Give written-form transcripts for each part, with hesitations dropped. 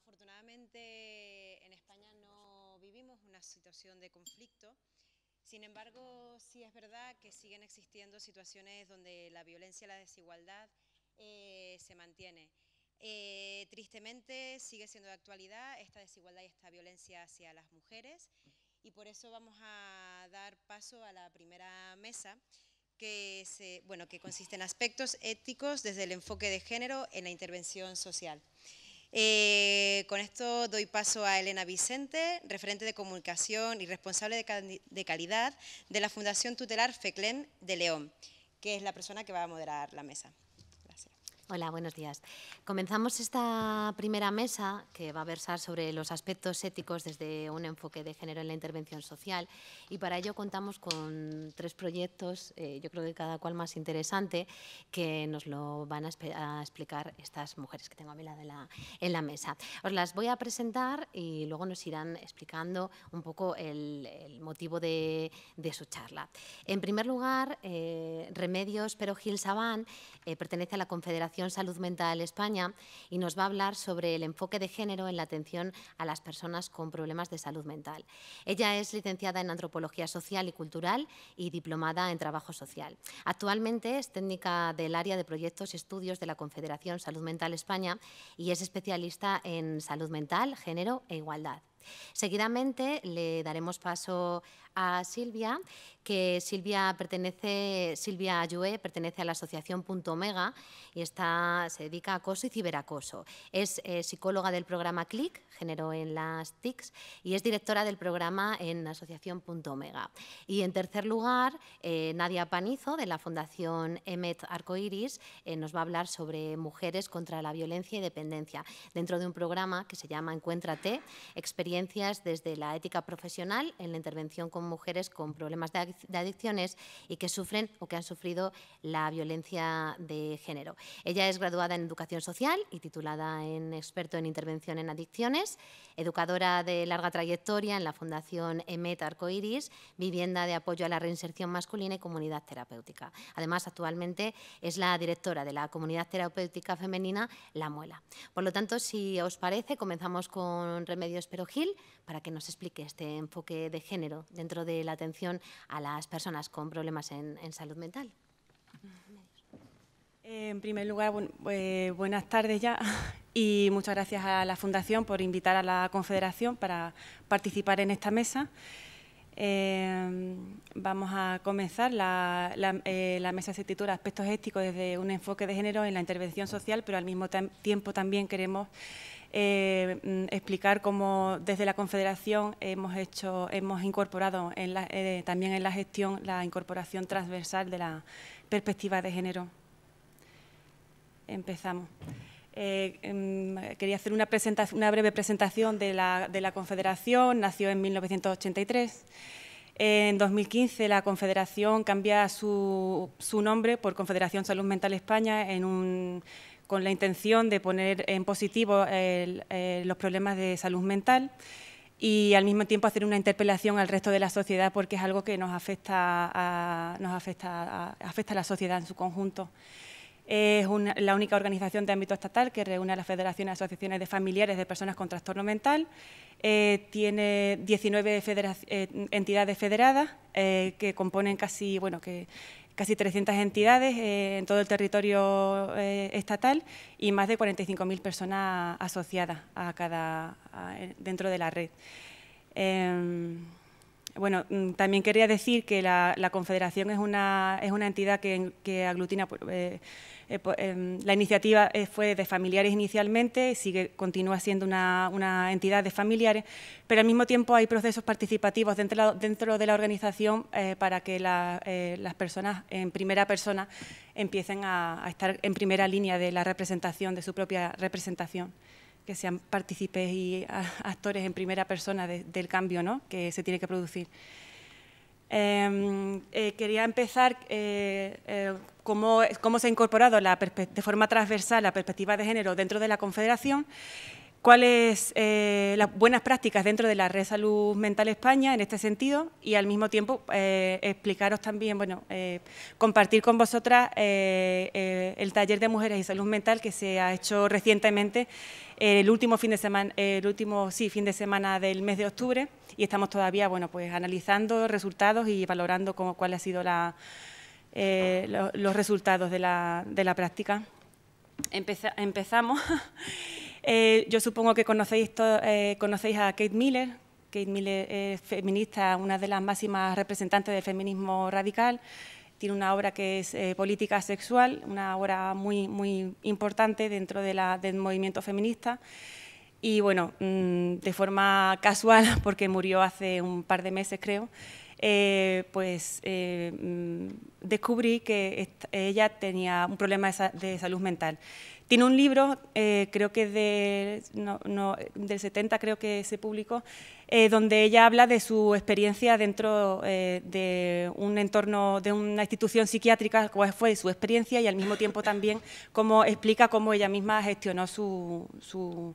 afortunadamente en España no vivimos una situación de conflicto. Sin embargo, sí es verdad que siguen existiendo situaciones donde la violencia y la desigualdad se mantiene. Tristemente sigue siendo de actualidad esta desigualdad y esta violencia hacia las mujeres, y por eso vamos a dar paso a la primera mesa, que consiste en aspectos éticos desde el enfoque de género en la intervención social. Con esto doy paso a Elena Vicente, referente de comunicación y responsable de calidad de la Fundación Tutelar FECLEN de León, que es la persona que va a moderar la mesa. Gracias. Hola, buenos días. Comenzamos esta primera mesa que va a versar sobre los aspectos éticos desde un enfoque de género en la intervención social, y para ello contamos con 3 proyectos, yo creo que cada cual más interesante, que nos lo van a explicar estas mujeres que tengo a mi lado en la mesa. Os las voy a presentar y luego nos irán explicando un poco el motivo de su charla. En primer lugar, Remedios Pero Gil Sabán pertenece a la Confederación Salud Mental España y nos va a hablar sobre el enfoque de género en la atención a las personas con problemas de salud mental. Ella es licenciada en Antropología Social y Cultural y diplomada en Trabajo Social. Actualmente es técnica del área de proyectos y estudios de la Confederación Salud Mental España y es especialista en salud mental, género e igualdad. Seguidamente le daremos paso a Silvia, que Silvia Ayue pertenece a la asociación Punto Omega y se dedica a acoso y ciberacoso. Es psicóloga del programa CLIC, Género en las TICs, y es directora del programa en Asociación Punto Omega. Y en tercer lugar, Nadia Panizo, de la Fundación EMET Arcoiris, nos va a hablar sobre mujeres contra la violencia y dependencia, dentro de un programa que se llama Encuéntrate, experiencias desde la ética profesional en la intervención con mujeres con problemas de adicciones y que sufren o que han sufrido la violencia de género. Ella es graduada en Educación Social y titulada en experto en intervención en adicciones, educadora de larga trayectoria en la Fundación EMET Arcoiris, vivienda de apoyo a la reinserción masculina y comunidad terapéutica. Además, actualmente es la directora de la comunidad terapéutica femenina La Muela. Por lo tanto, si os parece, comenzamos con Remedios Pero Gil para que nos explique este enfoque de género dentro de la atención a las personas con problemas en salud mental. En primer lugar, buenas tardes ya, y muchas gracias a la Fundación por invitar a la Confederación para participar en esta mesa. Vamos a comenzar. La mesa se titula Aspectos éticos desde un enfoque de género en la intervención social, pero al mismo tiempo también queremos explicar cómo desde la Confederación hemos incorporado también en la gestión la incorporación transversal de la perspectiva de género. Empezamos. Quería hacer una breve presentación de la Confederación. Nació en 1983. En 2015 la Confederación cambia su nombre por Confederación Salud Mental España con la intención de poner en positivo los problemas de salud mental y al mismo tiempo hacer una interpelación al resto de la sociedad, porque es algo que afecta a la sociedad en su conjunto. Es la única organización de ámbito estatal que reúne a las federaciones y asociaciones de familiares de personas con trastorno mental. Tiene 19 entidades federadas que componen casi 300 entidades en todo el territorio estatal y más de 45.000 personas asociadas dentro de la red. También quería decir que la Confederación es una entidad que aglutina. La iniciativa fue de familiares inicialmente, continúa siendo una entidad de familiares, pero al mismo tiempo hay procesos participativos dentro de la organización para que las personas en primera persona empiecen a estar en primera línea de la representación, de su propia representación, que sean partícipes y actores en primera persona del cambio, ¿no?, que se tiene que producir. Quería empezar cómo se ha incorporado de forma transversal la perspectiva de género dentro de la Confederación. cuáles las buenas prácticas dentro de la Red Salud Mental España en este sentido y al mismo tiempo explicaros también, bueno, compartir con vosotras el taller de mujeres y salud mental que se ha hecho recientemente el último fin de semana del mes de octubre y estamos todavía, bueno, pues analizando resultados y valorando cuáles han sido los resultados de la práctica. Empezamos. Yo supongo que conocéis a Kate Miller. Kate Miller es feminista, una de las máximas representantes del feminismo radical. Tiene una obra que es Política Sexual, una obra muy, muy importante dentro del movimiento feminista. Y bueno, de forma casual, porque murió hace un par de meses creo, descubrí que ella tenía un problema de salud mental. Tiene un libro, creo que del 70 creo que se publicó, donde ella habla de su experiencia dentro de un entorno, de una institución psiquiátrica, cuál fue su experiencia y al mismo tiempo también explica cómo ella misma gestionó su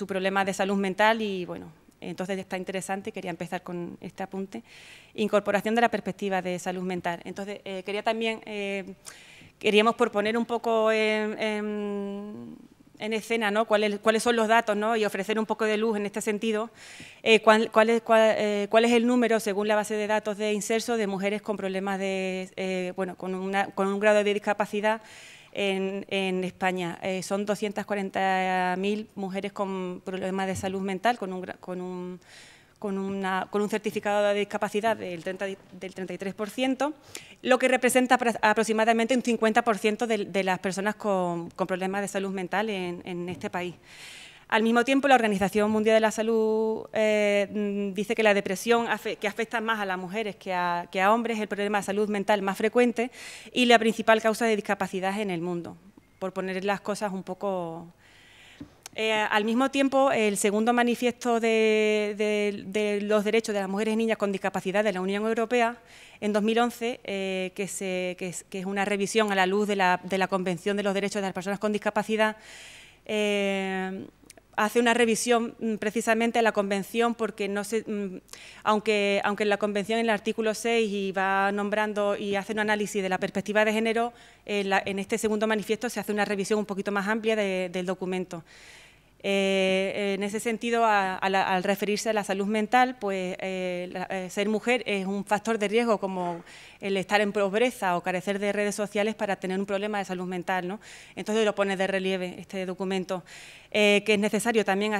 problema de salud mental y bueno, entonces está interesante, quería empezar con este apunte. Incorporación de la perspectiva de salud mental. Entonces, queríamos proponer un poco en escena, ¿no? cuáles son los datos, ¿no? Y ofrecer un poco de luz en este sentido. ¿Cuál es el número, según la base de datos de Inserso, de mujeres con problemas con un grado de discapacidad en España? Son 240.000 mujeres con problemas de salud mental, con un certificado de discapacidad del 33%, lo que representa aproximadamente un 50% de las personas con problemas de salud mental en este país. Al mismo tiempo, la Organización Mundial de la Salud dice que la depresión, que afecta más a las mujeres que a hombres, es el problema de salud mental más frecuente y la principal causa de discapacidad en el mundo, por poner las cosas un poco. Al mismo tiempo, el segundo manifiesto de los derechos de las mujeres y niñas con discapacidad de la Unión Europea, en 2011, que es una revisión a la luz de la Convención de los Derechos de las Personas con Discapacidad, hace una revisión precisamente a la Convención porque aunque en la Convención en el artículo 6 y va nombrando y hace un análisis de la perspectiva de género, en este segundo manifiesto se hace una revisión un poquito más amplia del documento. En ese sentido, al referirse a la salud mental, pues ser mujer es un factor de riesgo como el estar en pobreza o carecer de redes sociales para tener un problema de salud mental, ¿no? Entonces lo pone de relieve este documento, que es necesario también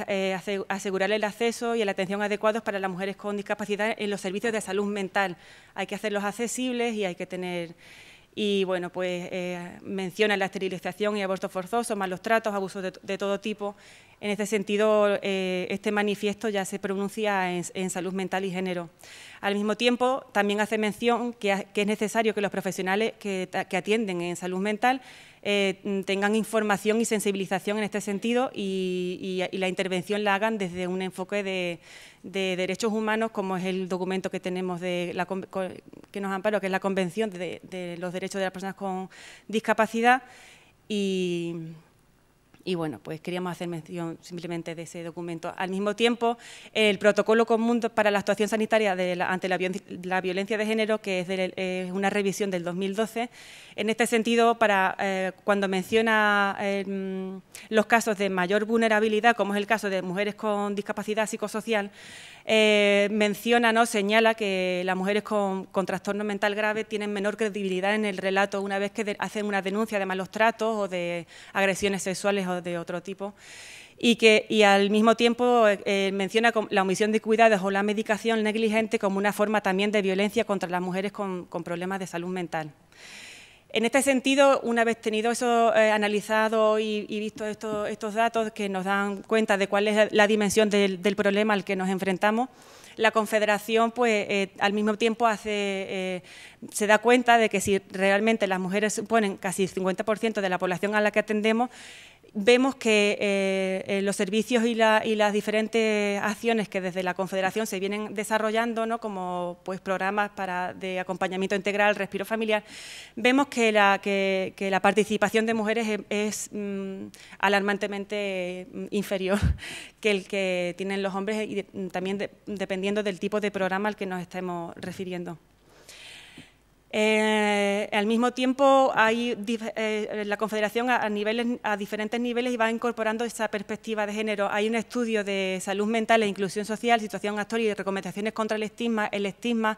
asegurar el acceso y la atención adecuados para las mujeres con discapacidad en los servicios de salud mental. Hay que hacerlos accesibles y hay que tener. Y bueno, pues menciona la esterilización y aborto forzoso, malos tratos, abusos de todo tipo. En este sentido, este manifiesto ya se pronuncia en salud mental y género. Al mismo tiempo, también hace mención que es necesario que los profesionales que atienden en salud mental tengan información y sensibilización en este sentido y la intervención la hagan desde un enfoque de derechos humanos, como es el documento que tenemos que nos ampara, que es la Convención de los Derechos de las Personas con Discapacidad. Y bueno, pues queríamos hacer mención simplemente de ese documento. Al mismo tiempo, el Protocolo Común para la Actuación Sanitaria ante la Violencia de Género, que es una revisión del 2012, en este sentido, cuando menciona los casos de mayor vulnerabilidad, como es el caso de mujeres con discapacidad psicosocial, menciona, ¿no? Señala que las mujeres con trastorno mental grave tienen menor credibilidad en el relato una vez que hacen una denuncia de malos tratos o de agresiones sexuales o de otro tipo. Y al mismo tiempo menciona la omisión de cuidados o la medicación negligente como una forma también de violencia contra las mujeres con problemas de salud mental. En este sentido, una vez tenido eso analizado y visto estos datos que nos dan cuenta de cuál es la dimensión del problema al que nos enfrentamos, la Confederación, pues, al mismo tiempo se da cuenta de que si realmente las mujeres suponen casi el 50% de la población a la que atendemos, vemos que los servicios y las diferentes acciones que desde la Confederación se vienen desarrollando, ¿no?, como pues programas de acompañamiento integral, respiro familiar, vemos que la participación de mujeres es alarmantemente inferior que el que tienen los hombres, y también dependiendo del tipo de programa al que nos estemos refiriendo. Al mismo tiempo, la Confederación a diferentes niveles va incorporando esa perspectiva de género. Hay un estudio de salud mental e inclusión social, situación actual y recomendaciones contra el estigma. El estigma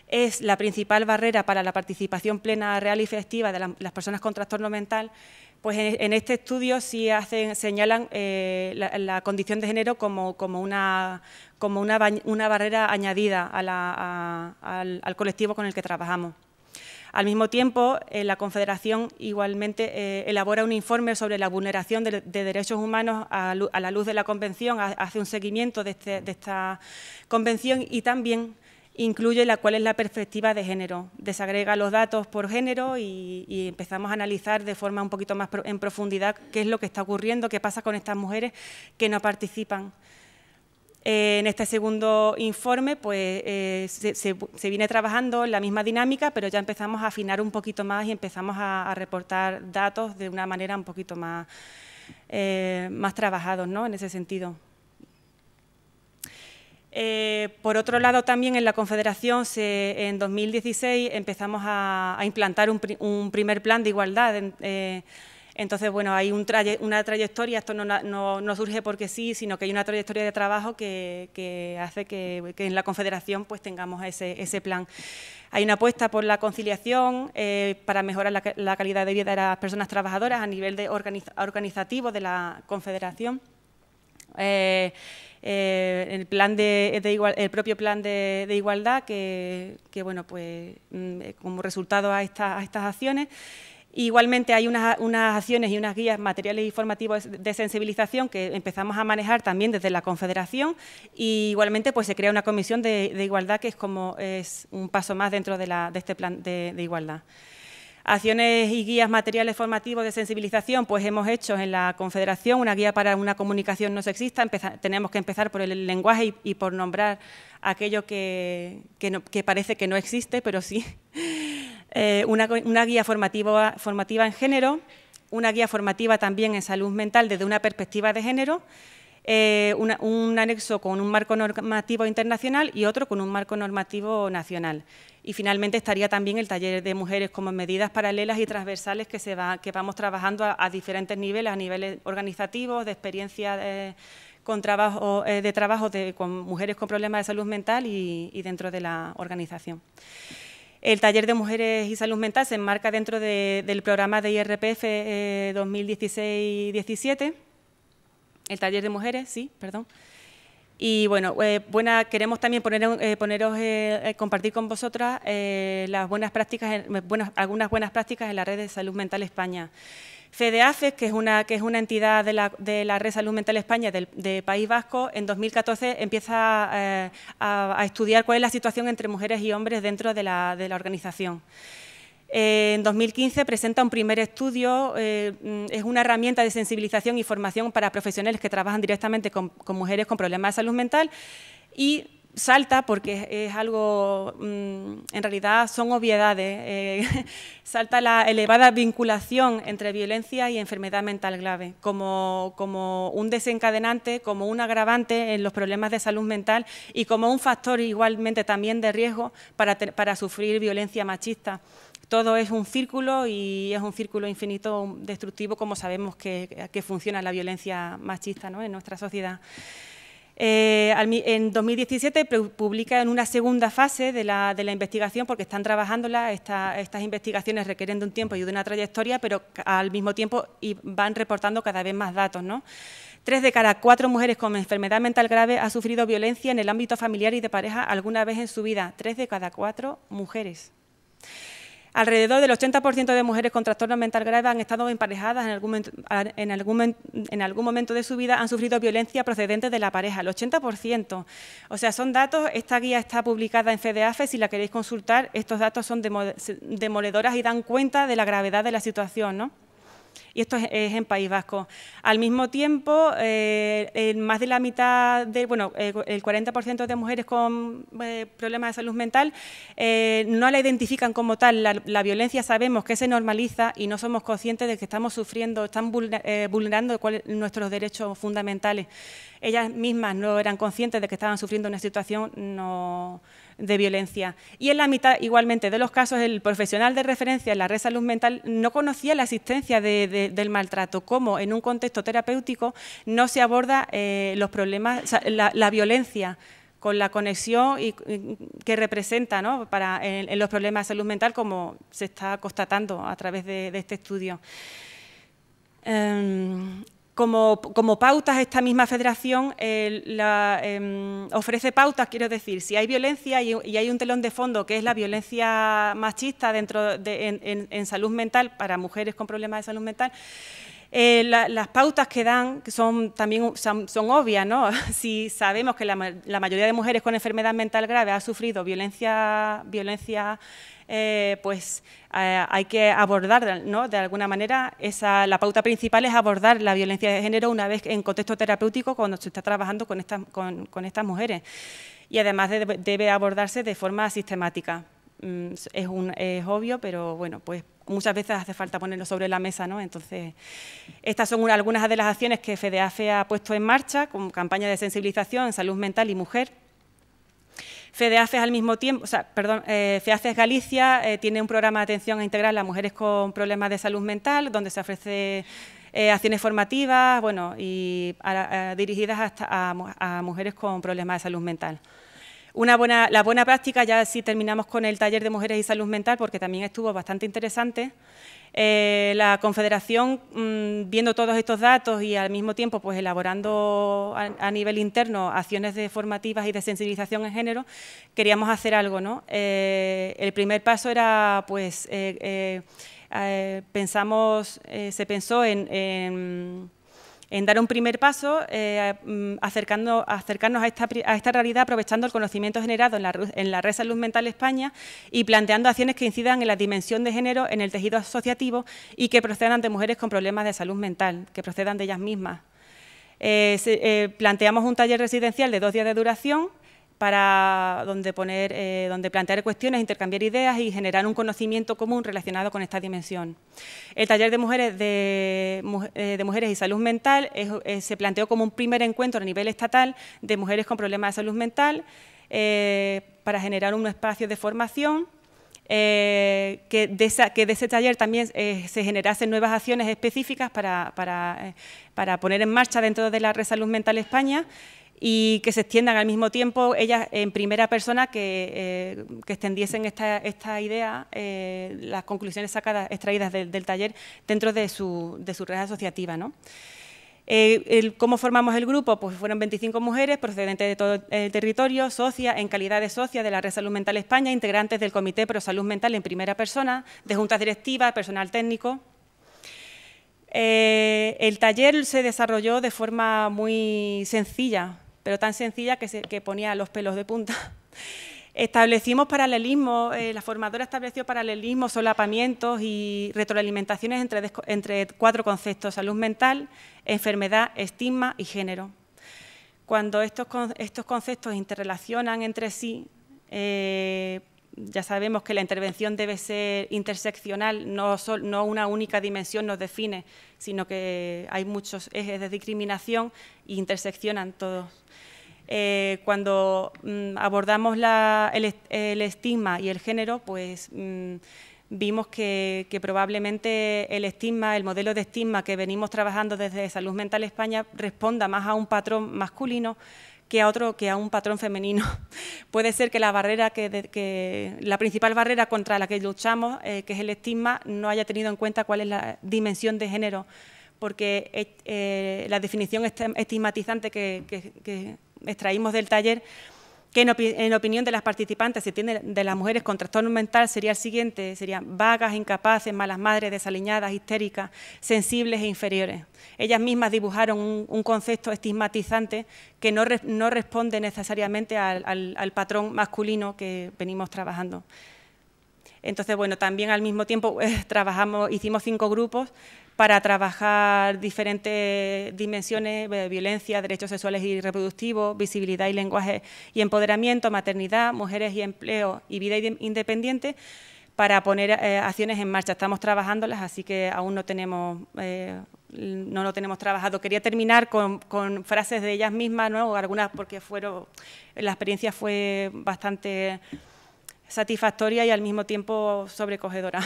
es la principal barrera para la participación plena, real y efectiva de las personas con trastorno mental. Pues en este estudio sí señalan la condición de género como una barrera añadida al colectivo con el que trabajamos. Al mismo tiempo, la Confederación igualmente elabora un informe sobre la vulneración de derechos humanos a la luz de la Convención, hace un seguimiento de esta Convención y también incluye cuál es la perspectiva de género. Desagrega los datos por género y empezamos a analizar de forma un poquito más en profundidad qué es lo que está ocurriendo, qué pasa con estas mujeres que no participan. En este segundo informe pues, se viene trabajando en la misma dinámica, pero ya empezamos a afinar un poquito más y empezamos a reportar datos de una manera un poquito más trabajados, ¿no?, en ese sentido. Por otro lado, también en la Confederación, en 2016, empezamos a implantar un primer plan de igualdad. Entonces, bueno, hay una trayectoria, esto no surge porque sí, sino que hay una trayectoria de trabajo que hace que en la Confederación pues, tengamos ese plan. Hay una apuesta por la conciliación para mejorar la calidad de vida de las personas trabajadoras a nivel organizativo de la Confederación. El propio plan de igualdad que bueno, pues, como resultado a estas acciones. Igualmente hay unas acciones y unas guías materiales y formativos de sensibilización que empezamos a manejar también desde la Confederación y igualmente pues, se crea una comisión de igualdad que es un paso más dentro de este plan de igualdad. Acciones y guías materiales formativos de sensibilización, pues hemos hecho en la Confederación una guía para una comunicación no sexista. Tenemos que empezar por el lenguaje y por nombrar aquello que parece que no existe, pero sí. Una guía formativa en género, una guía formativa también en salud mental desde una perspectiva de género, un anexo con un marco normativo internacional y otro con un marco normativo nacional. Y finalmente estaría también el taller de mujeres como medidas paralelas y transversales que vamos trabajando a diferentes niveles, a niveles organizativos, de experiencia con mujeres con problemas de salud mental y dentro de la organización. El taller de mujeres y salud mental se enmarca dentro del programa de IRPF 2016-17. El taller de mujeres, sí, perdón. Y bueno, queremos también compartir con vosotras las buenas prácticas, algunas buenas prácticas en la red de salud mental España. FEDEAFES, que es una entidad de la Red Salud Mental España de País Vasco, en 2014 empieza a estudiar cuál es la situación entre mujeres y hombres dentro de la organización. En 2015 presenta un primer estudio, es una herramienta de sensibilización y formación para profesionales que trabajan directamente con mujeres con problemas de salud mental y salta, porque es algo, en realidad son obviedades, salta la elevada vinculación entre violencia y enfermedad mental grave, como un desencadenante, como un agravante en los problemas de salud mental y como un factor igualmente también de riesgo para sufrir violencia machista. Todo es un círculo y es un círculo infinito destructivo, como sabemos que funciona la violencia machista, ¿no?, en nuestra sociedad. En 2017 publica en una segunda fase de la investigación, porque están trabajándola, estas investigaciones requieren de un tiempo y de una trayectoria, pero al mismo tiempo van reportando cada vez más datos, ¿no? 3 de cada 4 mujeres con enfermedad mental grave ha sufrido violencia en el ámbito familiar y de pareja alguna vez en su vida. 3 de cada 4 mujeres. Alrededor del 80% de mujeres con trastorno mental grave han estado emparejadas en algún momento de su vida, han sufrido violencia procedente de la pareja, el 80%. O sea, son datos, esta guía está publicada en FEDEAFES, si la queréis consultar, estos datos son demoledoras y dan cuenta de la gravedad de la situación, ¿no? y esto es en País Vasco. Al mismo tiempo, más de la mitad, el 40% de mujeres con problemas de salud mental no la identifican como tal. La violencia sabemos que se normaliza y no somos conscientes de que estamos sufriendo, están vulnerando nuestros derechos fundamentales. Ellas mismas no eran conscientes de que estaban sufriendo una situación de violencia. Y en la mitad, igualmente, de los casos, el profesional de referencia en la red salud mental no conocía la existencia del maltrato, cómo en un contexto terapéutico no se aborda los problemas, o sea, la violencia con la conexión que representa, ¿no?, en los problemas de salud mental, como se está constatando a través de este estudio. Como pautas, esta misma federación ofrece pautas, quiero decir, si hay violencia y hay un telón de fondo que es la violencia machista en salud mental para mujeres con problemas de salud mental, las pautas que dan son obvias, ¿no? Si sabemos que la mayoría de mujeres con enfermedad mental grave ha sufrido violencia pues hay que abordar, ¿no?, de alguna manera. La pauta principal es abordar la violencia de género una vez en contexto terapéutico cuando se está trabajando con estas mujeres. Y además debe abordarse de forma sistemática. Es obvio, pero bueno, pues muchas veces hace falta ponerlo sobre la mesa, ¿no? Entonces, estas son algunas de las acciones que FEDEAFE ha puesto en marcha con campañas de sensibilización en salud mental y mujer. FEDEAFE al mismo tiempo, FEDEAFE Galicia tiene un programa de atención integral a mujeres con problemas de salud mental, donde se ofrece acciones formativas, y dirigidas a mujeres con problemas de salud mental. La buena práctica, ya sí terminamos con el taller de mujeres y salud mental, porque también estuvo bastante interesante. La Confederación, viendo todos estos datos y al mismo tiempo pues elaborando a nivel interno acciones formativas y de sensibilización en género, queríamos hacer algo, ¿no? El primer paso era, pues, se pensó en dar un primer paso, acercarnos a esta realidad, aprovechando el conocimiento generado en la Red Salud Mental España y planteando acciones que incidan en la dimensión de género en el tejido asociativo y que procedan de mujeres con problemas de salud mental, que procedan de ellas mismas. Planteamos un taller residencial de 2 días de duración, donde plantear cuestiones, intercambiar ideas y generar un conocimiento común relacionado con esta dimensión. El taller de mujeres y salud mental se planteó como un primer encuentro a nivel estatal de mujeres con problemas de salud mental para generar un espacio de formación, que de ese taller también se generasen nuevas acciones específicas para poner en marcha dentro de la Red Salud Mental España, y que se extiendan al mismo tiempo ellas en primera persona, que extendiesen esta idea, las conclusiones extraídas del taller dentro de su red asociativa, ¿no? ¿Cómo formamos el grupo? Pues fueron 25 mujeres procedentes de todo el territorio, socias, en calidad de socias de la Red Salud Mental España, integrantes del Comité Pro Salud Mental en primera persona, de juntas directivas, personal técnico. El taller se desarrolló de forma muy sencilla, pero tan sencilla que ponía los pelos de punta. Establecimos paralelismo, la formadora estableció paralelismos, solapamientos y retroalimentaciones entre 4 conceptos: salud mental, enfermedad, estigma y género. Cuando estos conceptos interrelacionan entre sí, ya sabemos que la intervención debe ser interseccional, no una única dimensión nos define, sino que hay muchos ejes de discriminación e interseccionan todos. Cuando abordamos el estigma y el género, pues vimos que probablemente el modelo de estigma que venimos trabajando desde Salud Mental España responda más a un patrón masculino que a un patrón femenino. Puede ser que la principal barrera contra la que luchamos, que es el estigma, no haya tenido en cuenta cuál es la dimensión de género, porque la definición estigmatizante que extraímos del taller, que en opinión de las participantes se tiene de las mujeres con trastorno mental, sería el siguiente: serían vagas, incapaces, malas madres, desaliñadas, histéricas, sensibles e inferiores. Ellas mismas dibujaron un concepto estigmatizante que no responde necesariamente al patrón masculino que venimos trabajando. Entonces, bueno, también al mismo tiempo hicimos 5 grupos para trabajar diferentes dimensiones, violencia, derechos sexuales y reproductivos, visibilidad y lenguaje y empoderamiento, maternidad, mujeres y empleo y vida independiente, para poner acciones en marcha. Estamos trabajándolas, así que aún no lo tenemos trabajado. Quería terminar con frases de ellas mismas, ¿no? Algunas porque la experiencia fue bastante satisfactoria y al mismo tiempo sobrecogedora.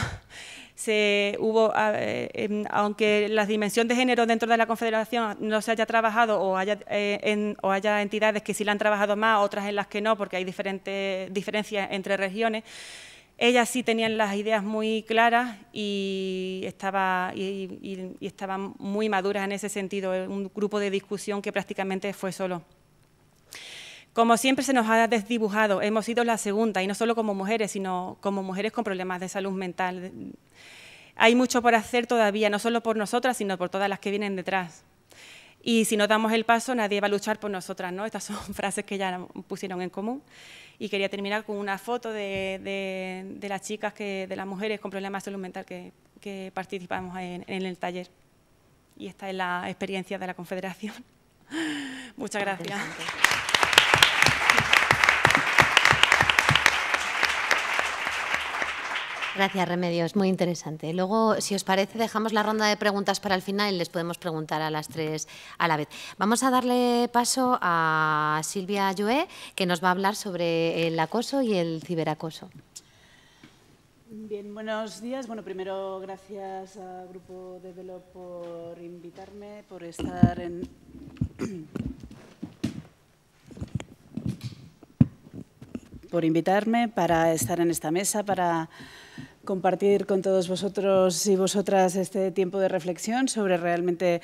Aunque la dimensión de género dentro de la Confederación no se haya trabajado o haya entidades que sí la han trabajado más, otras en las que no, porque hay diferencias entre regiones, ellas sí tenían las ideas muy claras y estaban muy maduras en ese sentido, un grupo de discusión que prácticamente fue solo. Como siempre se nos ha desdibujado, hemos sido la segunda, y no solo como mujeres, sino como mujeres con problemas de salud mental. Hay mucho por hacer todavía, no solo por nosotras, sino por todas las que vienen detrás. Y si no damos el paso, nadie va a luchar por nosotras, ¿no? Estas son frases que ya pusieron en común. Y quería terminar con una foto de las chicas, de las mujeres con problemas de salud mental que participamos en el taller. Y esta es la experiencia de la Confederación. Muchas gracias. Gracias, Remedios, muy interesante. Luego, si os parece, dejamos la ronda de preguntas para el final y les podemos preguntar a las tres a la vez. Vamos a darle paso a Silvia Llué, que nos va a hablar sobre el acoso y el ciberacoso. Bien, buenos días. Bueno, primero, gracias al Grupo de Velo por invitarme, por estar en... por invitarme para estar en esta mesa, para compartir con todos vosotros y vosotras este tiempo de reflexión sobre realmente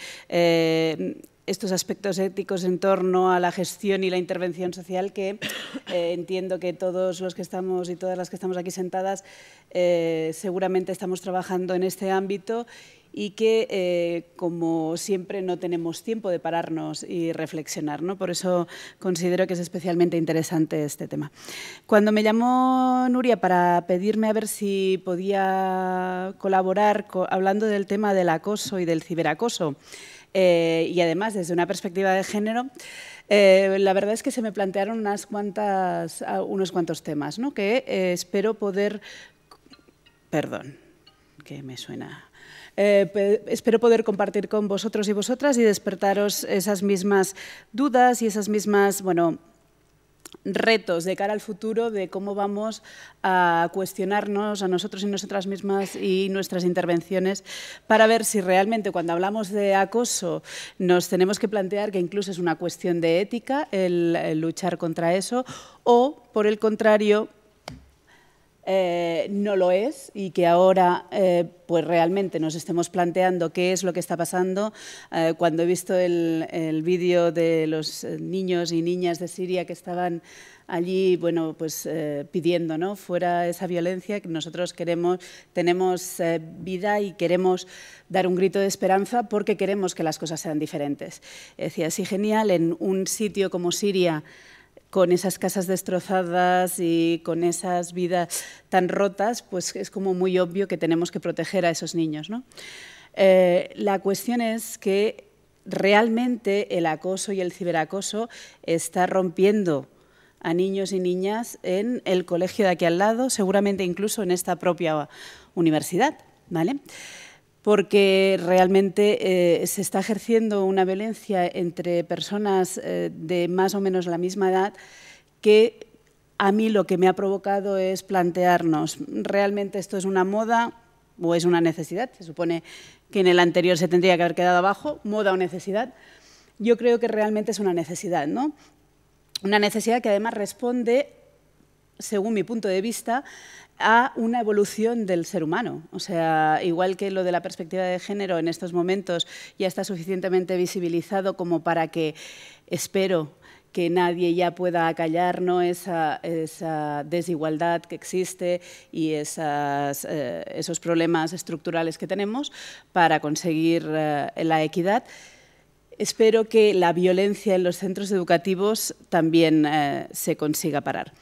estos aspectos éticos en torno a la gestión y la intervención social que entiendo que todos los que estamos y todas las que estamos aquí sentadas seguramente estamos trabajando en este ámbito y que, como siempre, no tenemos tiempo de pararnos y reflexionar, ¿no? Por eso considero que es especialmente interesante este tema. Cuando me llamó Nuria para pedirme a ver si podía colaborar hablando del tema del acoso y del ciberacoso, y además desde una perspectiva de género, la verdad es que se me plantearon unos cuantos temas, ¿no? Que espero poder... Perdón, que me suena... espero poder compartir con vosotros y vosotras y despertaros esas mismas dudas y esas mismas, retos de cara al futuro de cómo vamos a cuestionarnos a nosotros y nosotras mismas y nuestras intervenciones para ver si realmente cuando hablamos de acoso nos tenemos que plantear que incluso es una cuestión de ética el luchar contra eso o, por el contrario, no lo es y que ahora pues realmente nos estemos planteando qué es lo que está pasando. Cuando he visto el vídeo de los niños y niñas de Siria que estaban allí pidiendo, ¿no?, fuera esa violencia, que nosotros tenemos vida y queremos dar un grito de esperanza porque queremos que las cosas sean diferentes. Decía, sí, genial, en un sitio como Siria, con esas casas destrozadas y con esas vidas tan rotas, pues es como muy obvio que tenemos que proteger a esos niños, ¿no? La cuestión es que realmente el acoso y el ciberacoso está rompiendo a niños y niñas en el colegio de aquí al lado, seguramente incluso en esta propia universidad, ¿vale? Porque realmente se está ejerciendo una violencia entre personas de más o menos la misma edad que a mí lo que me ha provocado es plantearnos, ¿realmente esto es una moda o es una necesidad? Se supone que en el anterior se tendría que haber quedado abajo, moda o necesidad. Yo creo que realmente es una necesidad, ¿no? Una necesidad que además responde, según mi punto de vista, a una evolución del ser humano. O sea, igual que lo de la perspectiva de género en estos momentos ya está suficientemente visibilizado como para que, espero, que nadie ya pueda acallar, ¿no?, esa desigualdad que existe y esos problemas estructurales que tenemos para conseguir la equidad. Espero que la violencia en los centros educativos también se consiga parar.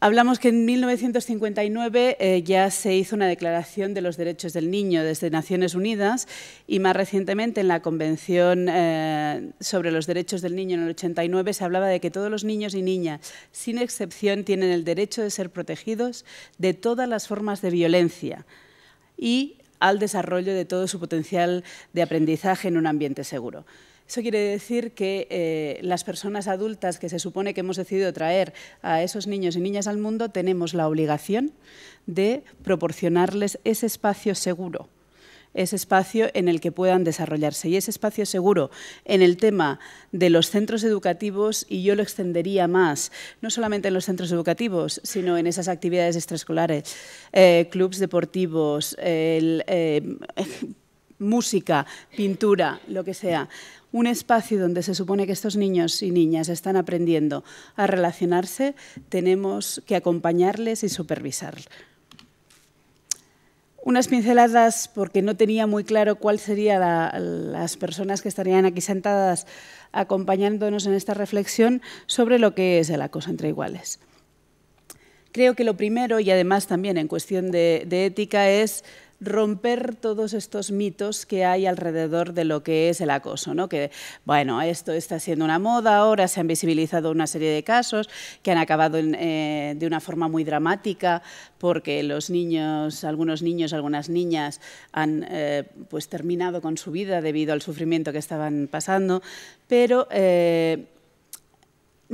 Hablamos que en 1959 ya se hizo una declaración de los derechos del niño desde Naciones Unidas y más recientemente en la Convención sobre los Derechos del Niño en el 89 se hablaba de que todos los niños y niñas, sin excepción, tienen el derecho de ser protegidos de todas las formas de violencia y al desarrollo de todo su potencial de aprendizaje en un ambiente seguro. Eso quiere decir que las personas adultas que se supone que hemos decidido traer a esos niños y niñas al mundo tenemos la obligación de proporcionarles ese espacio seguro, ese espacio en el que puedan desarrollarse. Y ese espacio seguro en el tema de los centros educativos, y yo lo extendería más, no solamente en los centros educativos, sino en esas actividades extraescolares, clubs deportivos, música, pintura, lo que sea. Un espacio donde se supone que estos niños y niñas están aprendiendo a relacionarse, tenemos que acompañarles y supervisarlos. Unas pinceladas, porque no tenía muy claro cuál serían las personas que estarían aquí sentadas acompañándonos en esta reflexión sobre lo que es el acoso entre iguales. Creo que lo primero, y además también en cuestión de ética, es romper todos estos mitos que hay alrededor de lo que es el acoso, ¿no? Que, bueno, esto está siendo una moda, ahora se han visibilizado una serie de casos que han acabado de una forma muy dramática porque los niños, algunos niños, algunas niñas han pues terminado con su vida debido al sufrimiento que estaban pasando, pero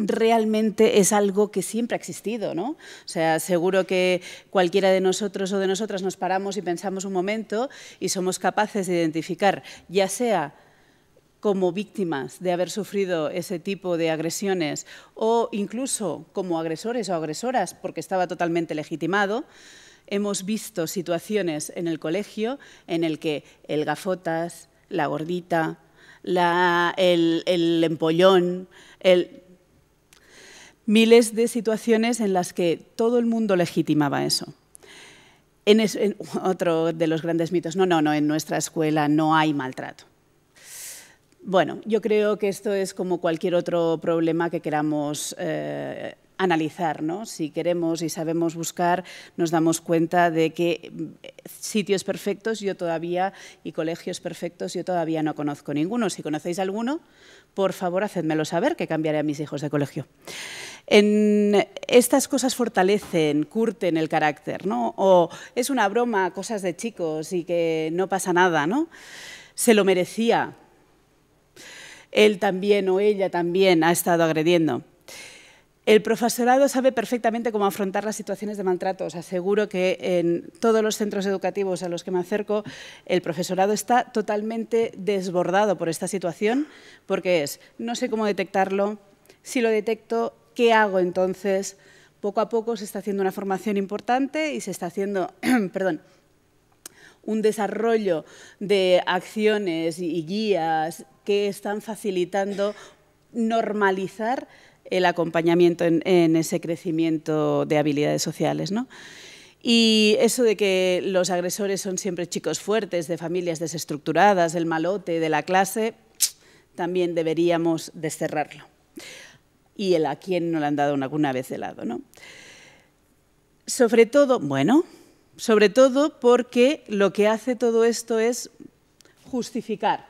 realmente es algo que siempre ha existido, ¿no? O sea, seguro que cualquiera de nosotros o de nosotras nos paramos y pensamos un momento y somos capaces de identificar, ya sea como víctimas de haber sufrido ese tipo de agresiones o incluso como agresores o agresoras, porque estaba totalmente legitimado. Hemos visto situaciones en el colegio en el que el gafotas, la gordita, el empollón, miles de situaciones en las que todo el mundo legitimaba eso. Otro de los grandes mitos, no, en nuestra escuela no hay maltrato. Bueno, yo creo que esto es como cualquier otro problema que queramos analizar, ¿no? Si queremos y sabemos buscar, nos damos cuenta de que sitios perfectos yo todavía y colegios perfectos yo todavía no conozco ninguno. Si conocéis alguno, por favor, hacedmelo saber, que cambiaré a mis hijos de colegio. Estas cosas fortalecen, curten el carácter, ¿no? O es una broma, cosas de chicos y que no pasa nada, ¿no? Se lo merecía. Él también o ella también ha estado agrediendo. El profesorado sabe perfectamente cómo afrontar las situaciones de maltrato. Os aseguro que en todos los centros educativos a los que me acerco, el profesorado está totalmente desbordado por esta situación, porque no sé cómo detectarlo, si lo detecto, ¿qué hago entonces? Poco a poco se está haciendo una formación importante y se está haciendo, perdón, un desarrollo de acciones y guías que están facilitando normalizar el acompañamiento en ese crecimiento de habilidades sociales, ¿no? Y eso de que los agresores son siempre chicos fuertes, de familias desestructuradas, el malote de la clase, también deberíamos desterrarlo. Y el a quién no le han dado alguna vez de lado, ¿no? Sobre todo, sobre todo porque lo que hace todo esto es justificar,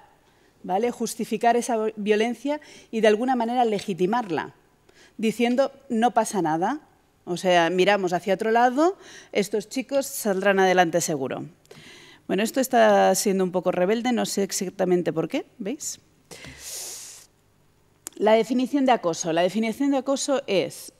¿vale? Justificar esa violencia y de alguna manera legitimarla, diciendo no pasa nada, o sea, miramos hacia otro lado, estos chicos saldrán adelante seguro. Bueno, esto está siendo un poco rebelde, no sé exactamente por qué, ¿veis? La definición de acoso. La definición de acoso es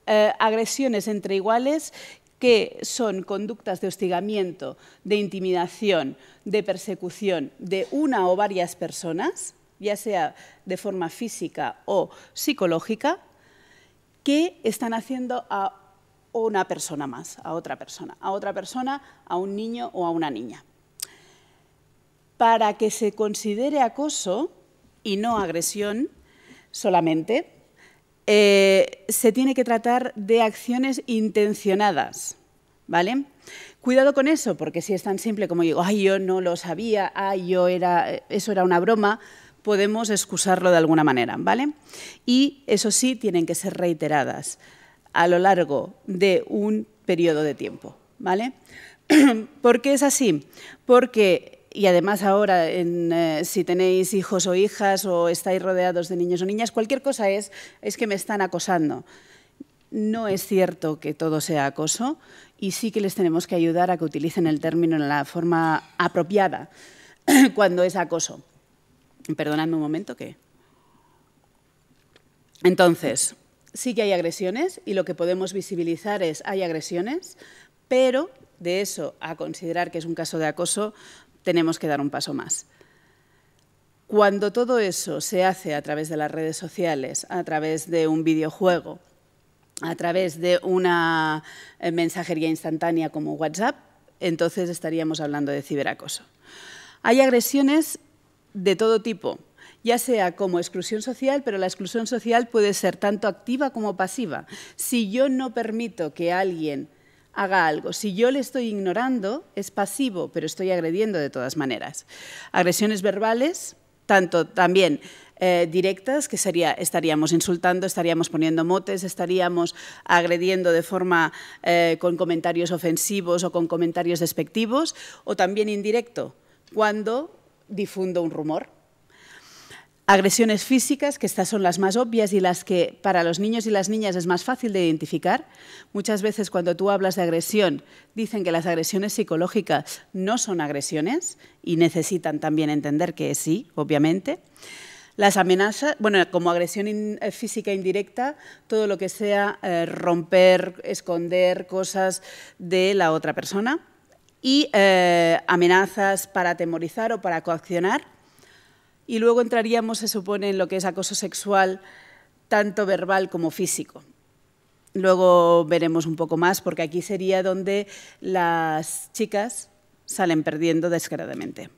agresiones entre iguales que son conductas de hostigamiento, de intimidación, de persecución de una o varias personas, ya sea de forma física o psicológica, que están haciendo a una persona más, a otra persona, a un niño o a una niña. Para que se considere acoso y no agresión solamente, se tiene que tratar de acciones intencionadas, ¿vale? Cuidado con eso, porque si es tan simple como digo, ay, yo no lo sabía, ay, eso era una broma, podemos excusarlo de alguna manera, ¿vale? Y eso sí, tienen que ser reiteradas. a lo largo de un periodo de tiempo, ¿vale? ¿Por qué es así? Porque, y además ahora, si tenéis hijos o hijas o estáis rodeados de niños o niñas, cualquier cosa es que me están acosando. No es cierto que todo sea acoso y sí que les tenemos que ayudar a que utilicen el término en la forma apropiada cuando es acoso. Perdonadme un momento que... Entonces, sí que hay agresiones y lo que podemos visibilizar es hay agresiones, pero de eso a considerar que es un caso de acoso tenemos que dar un paso más. Cuando todo eso se hace a través de las redes sociales, a través de un videojuego, a través de una mensajería instantánea como WhatsApp, entonces estaríamos hablando de ciberacoso. Hay agresiones de todo tipo, ya sea como exclusión social, pero la exclusión social puede ser tanto activa como pasiva. Si yo no permito que alguien haga algo, si yo le estoy ignorando, es pasivo, pero estoy agrediendo de todas maneras. Agresiones verbales, tanto también directas, que estaríamos insultando, estaríamos poniendo motes, estaríamos agrediendo de forma con comentarios ofensivos o con comentarios despectivos, o también indirecto, cuando difundo un rumor. Agresiones físicas, que estas son las más obvias y las que para los niños y las niñas es más fácil de identificar. Muchas veces cuando tú hablas de agresión, dicen que las agresiones psicológicas no son agresiones y necesitan también entender que sí, obviamente. Las amenazas, bueno, como agresión física indirecta, todo lo que sea romper, esconder cosas de la otra persona. Y amenazas para atemorizar o para coaccionar. Y luego entraríamos, se supone, en lo que es acoso sexual, tanto verbal como físico. Luego veremos un poco más, porque aquí sería donde las chicas salen perdiendo descaradamente.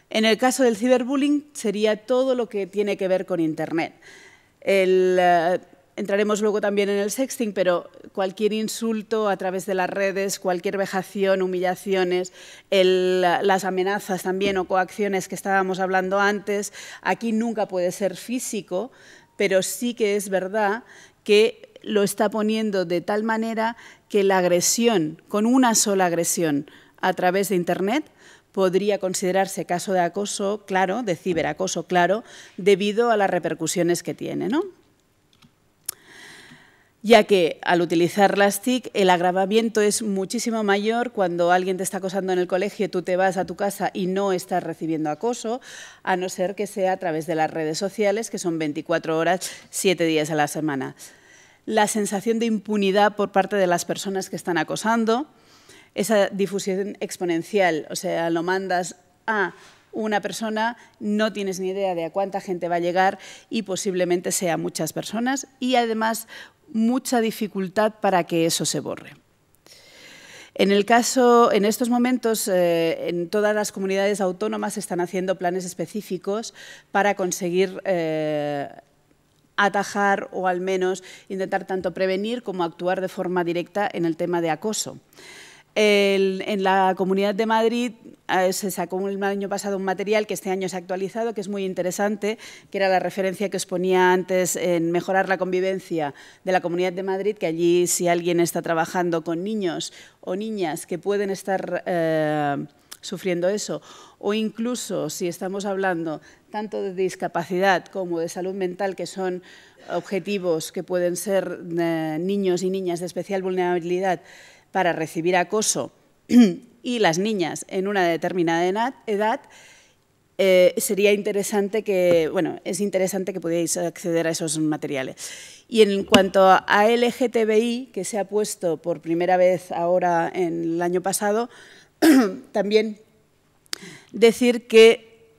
En el caso del ciberbullying sería todo lo que tiene que ver con Internet. Entraremos luego también en el sexting, pero cualquier insulto a través de las redes, cualquier vejación, humillaciones, las amenazas también o coacciones que estábamos hablando antes, aquí nunca puede ser físico, pero sí que es verdad que lo está poniendo de tal manera que la agresión, con una sola agresión a través de Internet, podría considerarse caso de acoso, claro, de ciberacoso, claro, debido a las repercusiones que tiene, ¿no? Ya que al utilizar las TIC el agravamiento es muchísimo mayor cuando alguien te está acosando en el colegio, tú te vas a tu casa y no estás recibiendo acoso, a no ser que sea a través de las redes sociales, que son 24 horas, 7 días a la semana. La sensación de impunidad por parte de las personas que están acosando, esa difusión exponencial, o sea, lo mandas a una persona, no tienes ni idea de a cuánta gente va a llegar y posiblemente sea muchas personas y además mucha dificultad para que eso se borre. En estos momentos, en todas las comunidades autónomas están haciendo planes específicos para conseguir atajar o al menos intentar tanto prevenir como actuar de forma directa en el tema de acoso. En la Comunidad de Madrid se sacó el año pasado un material que este año se ha actualizado, que es muy interesante, que era la referencia que os ponía antes en mejorar la convivencia de la Comunidad de Madrid, que allí si alguien está trabajando con niños o niñas que pueden estar sufriendo eso, o incluso si estamos hablando tanto de discapacidad como de salud mental, que son objetivos que pueden ser niños y niñas de especial vulnerabilidad, para recibir acoso y las niñas en una determinada edad, sería interesante que, bueno, es interesante que podáis acceder a esos materiales. Y en cuanto a LGTBI, que se ha puesto por primera vez ahora en el año pasado, también decir que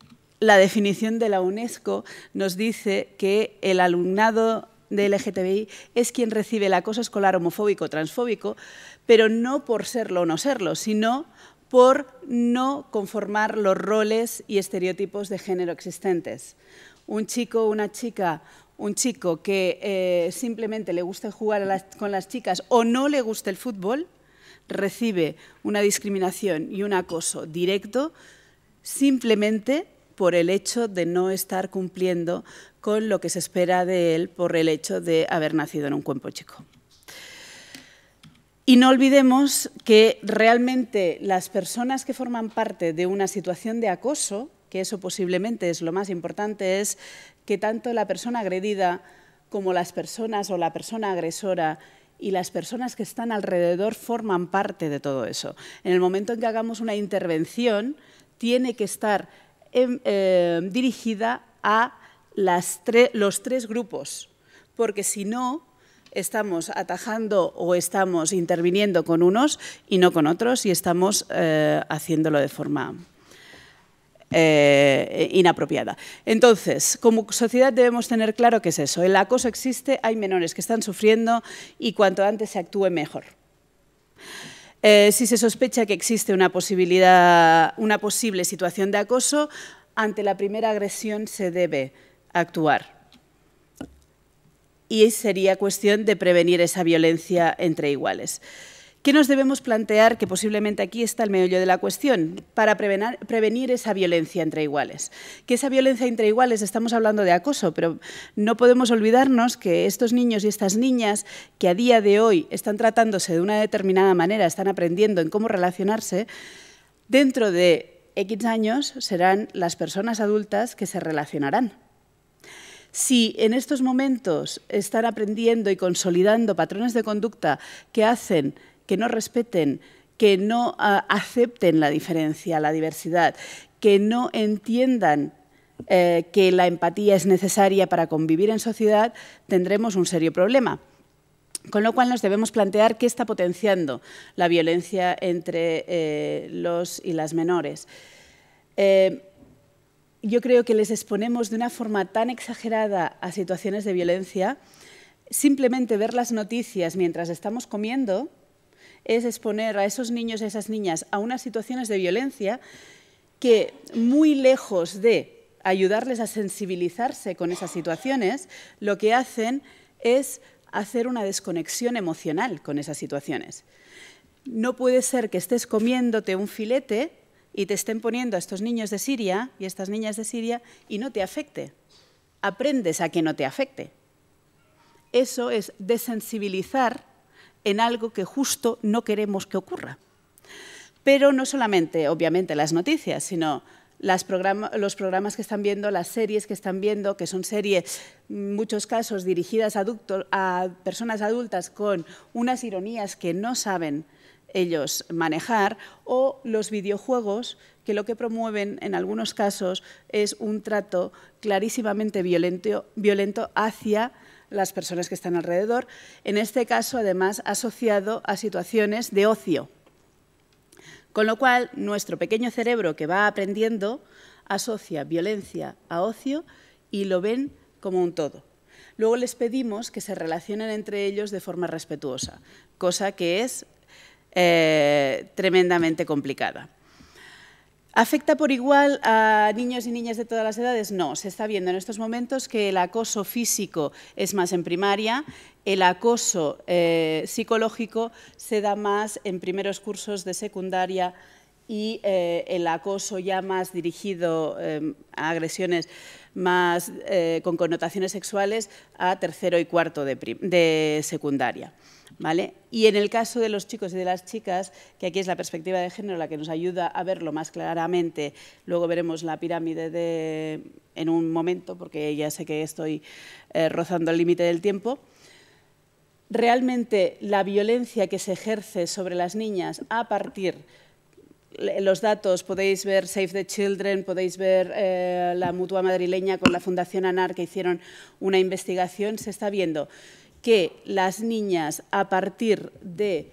la definición de la UNESCO nos dice que el alumnado de LGTBI es quien recibe el acoso escolar homofóbico o transfóbico, pero no por serlo o no serlo, sino por no conformar los roles y estereotipos de género existentes. Un chico, una chica, un chico que simplemente le guste jugar con las chicas o no le guste el fútbol, recibe una discriminación y un acoso directo simplemente por el hecho de no estar cumpliendo con lo que se espera de él por el hecho de haber nacido en un cuerpo chico. Y no olvidemos que realmente las personas que forman parte de una situación de acoso, que eso posiblemente es lo más importante, es que tanto la persona agredida como las personas o la persona agresora y las personas que están alrededor forman parte de todo eso. En el momento en que hagamos una intervención, tiene que estar dirigida a los tres grupos, porque si no, estamos atajando o estamos interviniendo con unos y no con otros y estamos haciéndolo de forma inapropiada. Entonces, como sociedad debemos tener claro qué es eso. El acoso existe, hay menores que están sufriendo y cuanto antes se actúe mejor. Si se sospecha que existe una posible situación de acoso, ante la primera agresión se debe actuar. Y sería cuestión de prevenir esa violencia entre iguales. ¿Qué nos debemos plantear? Que posiblemente aquí está el meollo de la cuestión, para prevenir esa violencia entre iguales. Que esa violencia entre iguales, estamos hablando de acoso, pero no podemos olvidarnos que estos niños y estas niñas que a día de hoy están tratándose de una determinada manera, están aprendiendo en cómo relacionarse, dentro de X años serán las personas adultas que se relacionarán. Si en estos momentos están aprendiendo y consolidando patrones de conducta que hacen que no respeten, que no acepten la diferencia, la diversidad, que no entiendan que la empatía es necesaria para convivir en sociedad, tendremos un serio problema. Con lo cual nos debemos plantear qué está potenciando la violencia entre los y las menores. Yo creo que les exponemos de una forma tan exagerada a situaciones de violencia, simplemente ver las noticias mientras estamos comiendo es exponer a esos niños y a esas niñas a unas situaciones de violencia que, muy lejos de ayudarles a sensibilizarse con esas situaciones, lo que hacen es hacer una desconexión emocional con esas situaciones. No puede ser que estés comiéndote un filete y te estén poniendo a estos niños de Siria y estas niñas de Siria y no te afecte. Aprendes a que no te afecte. Eso es desensibilizar en algo que justo no queremos que ocurra. Pero no solamente, obviamente, las noticias, sino los programas que están viendo, las series que están viendo, que son series, en muchos casos, dirigidas a personas adultas con unas ironías que no saben ellos manejar, o los videojuegos que lo que promueven en algunos casos es un trato clarísimamente violento hacia las personas que están alrededor, en este caso además asociado a situaciones de ocio. Con lo cual nuestro pequeño cerebro que va aprendiendo asocia violencia a ocio y lo ven como un todo. Luego les pedimos que se relacionen entre ellos de forma respetuosa, cosa que es tremendamente complicada. ¿Afecta por igual a niños y niñas de todas las edades? No, se está viendo en estos momentos que el acoso físico es más en primaria, el acoso psicológico se da más en primeros cursos de secundaria y el acoso ya más dirigido a agresiones más con connotaciones sexuales a tercero y cuarto de secundaria. ¿Vale? Y en el caso de los chicos y de las chicas, que aquí es la perspectiva de género la que nos ayuda a verlo más claramente, luego veremos la pirámide en un momento, porque ya sé que estoy rozando el límite del tiempo, realmente la violencia que se ejerce sobre las niñas a partir, los datos, podéis ver Save the Children, podéis ver la Mutua madrileña con la Fundación ANAR que hicieron una investigación, se está viendo que las niñas a partir de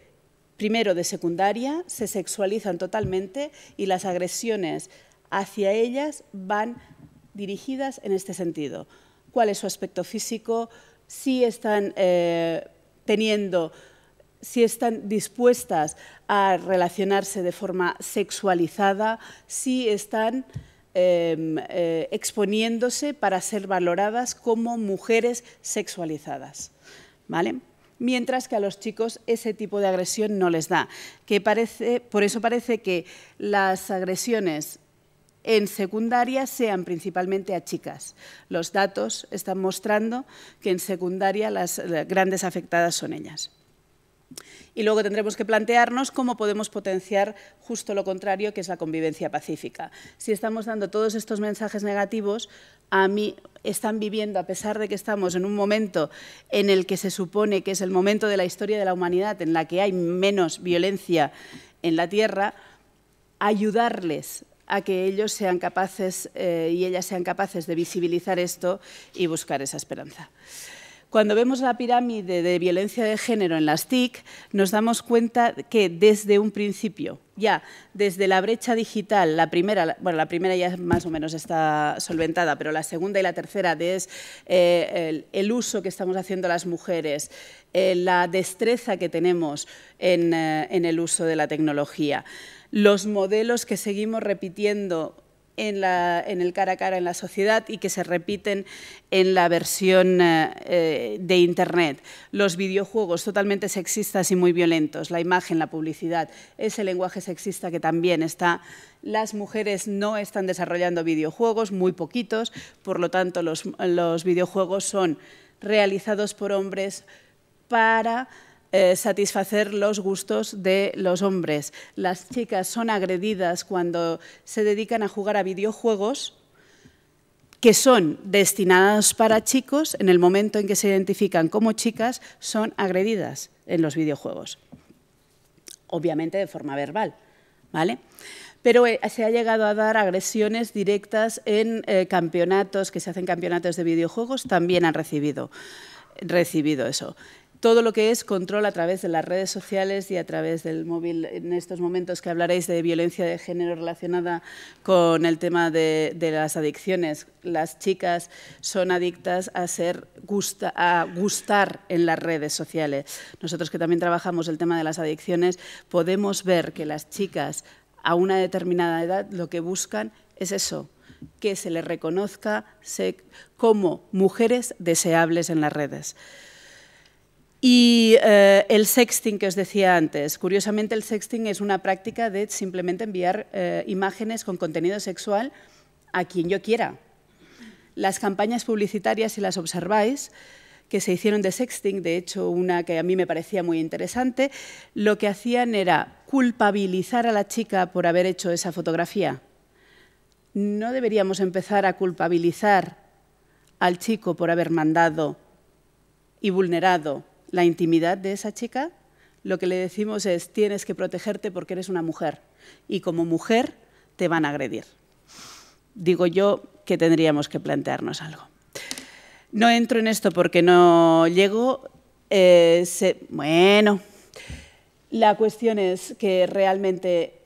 primero de secundaria se sexualizan totalmente y las agresiones hacia ellas van dirigidas en este sentido. ¿Cuál es su aspecto físico? Si están si están dispuestas a relacionarse de forma sexualizada, si están exponiéndose para ser valoradas como mujeres sexualizadas. ¿Vale? Mientras que a los chicos ese tipo de agresión no les da. Por eso parece que las agresiones en secundaria sean principalmente a chicas. Los datos están mostrando que en secundaria las grandes afectadas son ellas. Y luego tendremos que plantearnos cómo podemos potenciar justo lo contrario, que es la convivencia pacífica. Si estamos dando todos estos mensajes negativos, a mí están viviendo, a pesar de que estamos en un momento en el que se supone que es el momento de la historia de la humanidad en la que hay menos violencia en la Tierra, ayudarles a que ellos sean capaces y ellas sean capaces de visibilizar esto y buscar esa esperanza. Cuando vemos la pirámide de violencia de género en las TIC, nos damos cuenta que desde un principio, ya desde la brecha digital, la primera ya más o menos está solventada, pero la segunda y la tercera es el uso que estamos haciendo las mujeres, la destreza que tenemos en el uso de la tecnología, los modelos que seguimos repitiendo en el cara a cara en la sociedad y que se repiten en la versión de Internet. Los videojuegos totalmente sexistas y muy violentos, la imagen, la publicidad, ese lenguaje sexista que también está. Las mujeres no están desarrollando videojuegos, muy poquitos, por lo tanto los videojuegos son realizados por hombres para satisfacer los gustos de los hombres. Las chicas son agredidas cuando se dedican a jugar a videojuegos que son destinados para chicos. En el momento en que se identifican como chicas, son agredidas en los videojuegos. Obviamente de forma verbal, ¿vale? Pero se ha llegado a dar agresiones directas en campeonatos, que se hacen campeonatos de videojuegos, también han recibido eso. Todo lo que es control a través de las redes sociales y a través del móvil. En estos momentos que hablaréis de violencia de género relacionada con el tema de las adicciones, las chicas son adictas a gustar en las redes sociales. Nosotros que también trabajamos el tema de las adicciones, podemos ver que las chicas a una determinada edad lo que buscan es eso, que se les reconozca como mujeres deseables en las redes. Y el sexting que os decía antes, curiosamente el sexting es una práctica de simplemente enviar imágenes con contenido sexual a quien yo quiera. Las campañas publicitarias, si las observáis, que se hicieron de sexting, de hecho una que a mí me parecía muy interesante, lo que hacían era culpabilizar a la chica por haber hecho esa fotografía. ¿No deberíamos empezar a culpabilizar al chico por haber mandado y vulnerado la intimidad de esa chica? Lo que le decimos es: tienes que protegerte porque eres una mujer y como mujer te van a agredir. Digo yo que tendríamos que plantearnos algo. No entro en esto porque no llego. Bueno, la cuestión es que realmente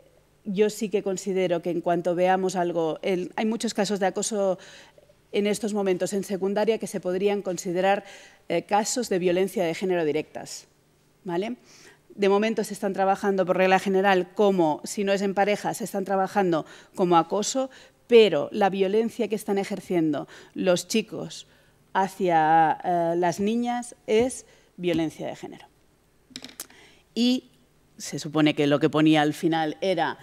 yo sí que considero que en cuanto veamos algo, hay muchos casos de acoso en estos momentos en secundaria que se podrían considerar casos de violencia de género directas, ¿vale? De momento se están trabajando por regla general como, si no es en pareja, se están trabajando como acoso, pero la violencia que están ejerciendo los chicos hacia las niñas es violencia de género. Y se supone que lo que ponía al final era: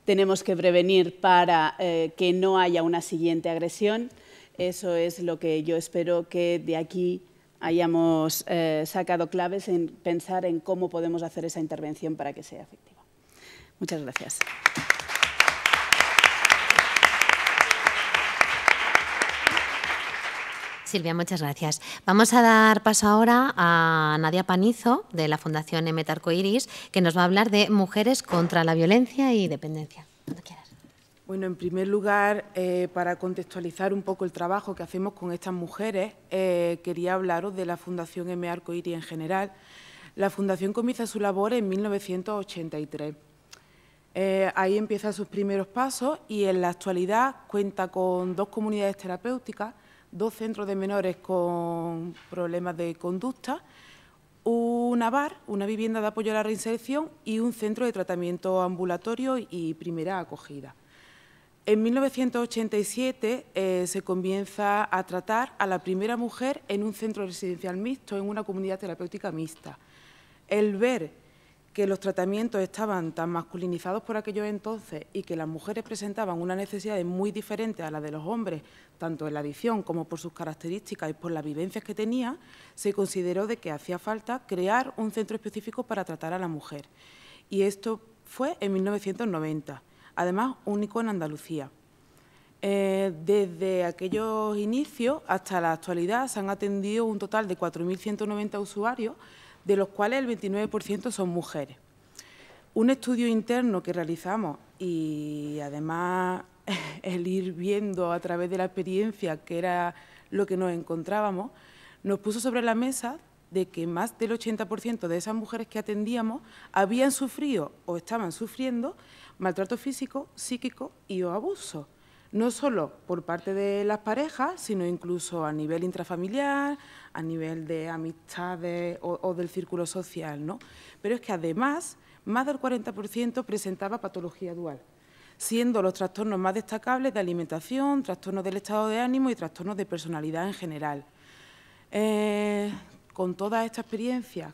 tenemos que prevenir para que no haya una siguiente agresión. Eso es lo que yo espero que de aquí hayamos sacado claves en pensar en cómo podemos hacer esa intervención para que sea efectiva. Muchas gracias. Silvia, muchas gracias. Vamos a dar paso ahora a Nadia Panizo, de la Fundación Emmet Arcoiris, que nos va a hablar de mujeres contra la violencia y dependencia. Cuando quieras. Bueno, en primer lugar, para contextualizar un poco el trabajo que hacemos con estas mujeres, quería hablaros de la Fundación Emmet Arcoiris en general. La Fundación comienza su labor en 1983. Ahí empieza sus primeros pasos y en la actualidad cuenta con 2 comunidades terapéuticas, 2 centros de menores con problemas de conducta, una VAR, una vivienda de apoyo a la reinserción, y un centro de tratamiento ambulatorio y primera acogida. En 1987 se comienza a tratar a la primera mujer en un centro residencial mixto, en una comunidad terapéutica mixta. El ver que los tratamientos estaban tan masculinizados por aquellos entonces y que las mujeres presentaban unas necesidades muy diferentes a las de los hombres, tanto en la adicción como por sus características y por las vivencias que tenía, se consideró de que hacía falta crear un centro específico para tratar a la mujer. Y esto fue en 1990, además único en Andalucía. Desde aquellos inicios hasta la actualidad se han atendido un total de 4.190 usuarios, de los cuales el 29% son mujeres. Un estudio interno que realizamos y además el ir viendo a través de la experiencia que era lo que nos encontrábamos, nos puso sobre la mesa de que más del 80% de esas mujeres que atendíamos habían sufrido o estaban sufriendo maltrato físico, psíquico y o abuso. No solo por parte de las parejas, sino incluso a nivel intrafamiliar, a nivel de amistades o del círculo social, ¿no? Pero es que además, más del 40% presentaba patología dual, siendo los trastornos más destacables de alimentación, trastornos del estado de ánimo y trastornos de personalidad en general. Con toda esta experiencia,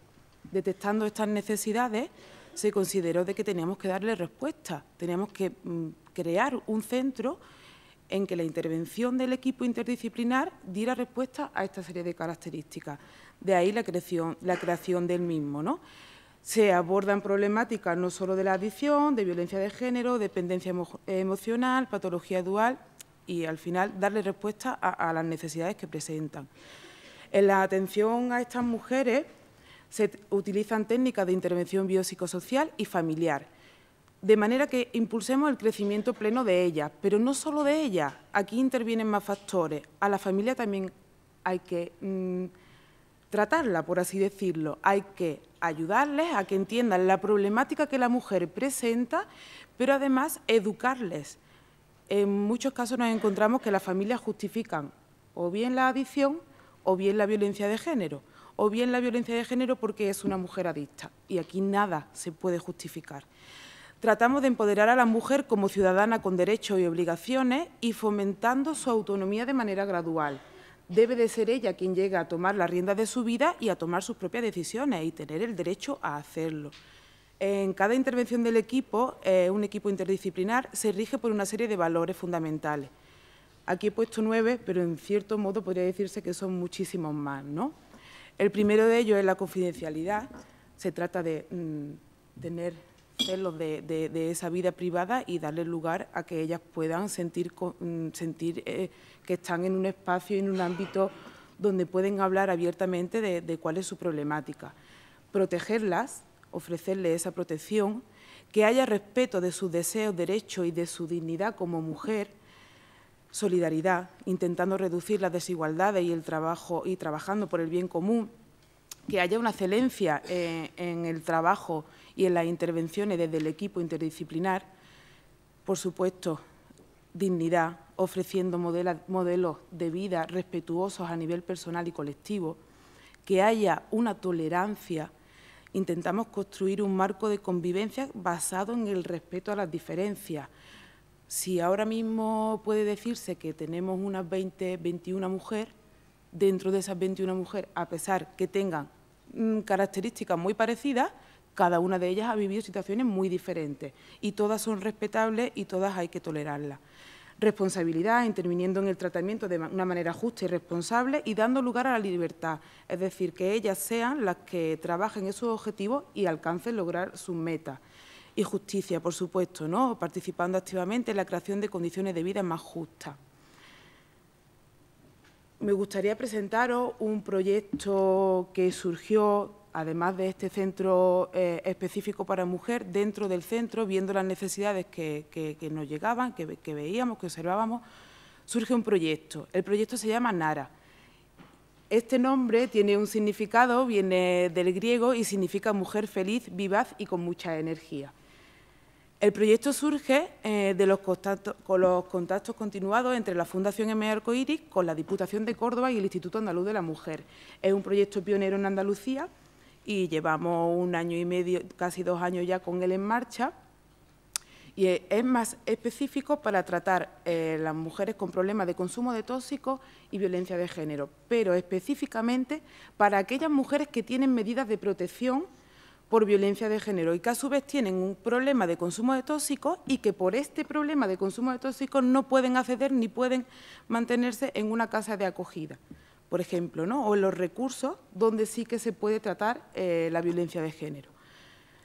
detectando estas necesidades, se consideró de que teníamos que darle respuesta, teníamos que crear un centro en que la intervención del equipo interdisciplinar diera respuesta a esta serie de características. De ahí la creación del mismo, ¿no? Se abordan problemáticas no solo de la adicción, de violencia de género, dependencia emocional, patología dual y, al final, darle respuesta a las necesidades que presentan. En la atención a estas mujeres se utilizan técnicas de intervención biopsicosocial y familiar, de manera que impulsemos el crecimiento pleno de ellas, pero no solo de ellas, aquí intervienen más factores. A la familia también hay que tratarla, por así decirlo, hay que ayudarles a que entiendan la problemática que la mujer presenta, pero además educarles. En muchos casos nos encontramos que las familias justifican o bien la adicción o bien la violencia de género, o bien la violencia de género porque es una mujer adicta, y aquí nada se puede justificar. Tratamos de empoderar a la mujer como ciudadana con derechos y obligaciones y fomentando su autonomía de manera gradual. Debe de ser ella quien llegue a tomar las riendas de su vida y a tomar sus propias decisiones y tener el derecho a hacerlo. En cada intervención del equipo, un equipo interdisciplinar, se rige por una serie de valores fundamentales. Aquí he puesto 9, pero en cierto modo podría decirse que son muchísimos más, ¿no? El primero de ellos es la confidencialidad. Se trata de tener celos de esa vida privada y darle lugar a que ellas puedan sentir que están en un espacio, en un ámbito donde pueden hablar abiertamente de cuál es su problemática. Protegerlas, ofrecerles esa protección, que haya respeto de sus deseos, derechos y de su dignidad como mujer. Solidaridad, intentando reducir las desigualdades y trabajando por el bien común, que haya una excelencia en el trabajo y en las intervenciones desde el equipo interdisciplinar. Por supuesto, dignidad, ofreciendo modelos de vida respetuosos a nivel personal y colectivo, que haya una tolerancia. Intentamos construir un marco de convivencia basado en el respeto a las diferencias. Si ahora mismo puede decirse que tenemos unas 20, 21 mujeres, dentro de esas 21 mujeres, a pesar que tengan características muy parecidas, cada una de ellas ha vivido situaciones muy diferentes y todas son respetables y todas hay que tolerarlas. Responsabilidad, interviniendo en el tratamiento de una manera justa y responsable y dando lugar a la libertad, es decir, que ellas sean las que trabajen en sus objetivos y alcancen lograr sus metas. Y justicia, por supuesto, ¿no? Participando activamente en la creación de condiciones de vida más justas. Me gustaría presentaros un proyecto que surgió, además de este centro específico para mujer, dentro del centro, viendo las necesidades que nos llegaban, que veíamos, que observábamos, surge un proyecto. El proyecto se llama Nara. Este nombre tiene un significado, viene del griego y significa mujer feliz, vivaz y con mucha energía. El proyecto surge con los contactos continuados entre la Fundación ME Arcoiris con la Diputación de Córdoba y el Instituto Andaluz de la Mujer. Es un proyecto pionero en Andalucía y llevamos 1 año y medio, casi 2 años ya con él en marcha. Y es más específico para tratar las mujeres con problemas de consumo de tóxicos y violencia de género, pero específicamente para aquellas mujeres que tienen medidas de protección por violencia de género y que a su vez tienen un problema de consumo de tóxicos y que por este problema de consumo de tóxicos no pueden acceder ni pueden mantenerse en una casa de acogida, por ejemplo, ¿no? O en los recursos donde sí que se puede tratar la violencia de género.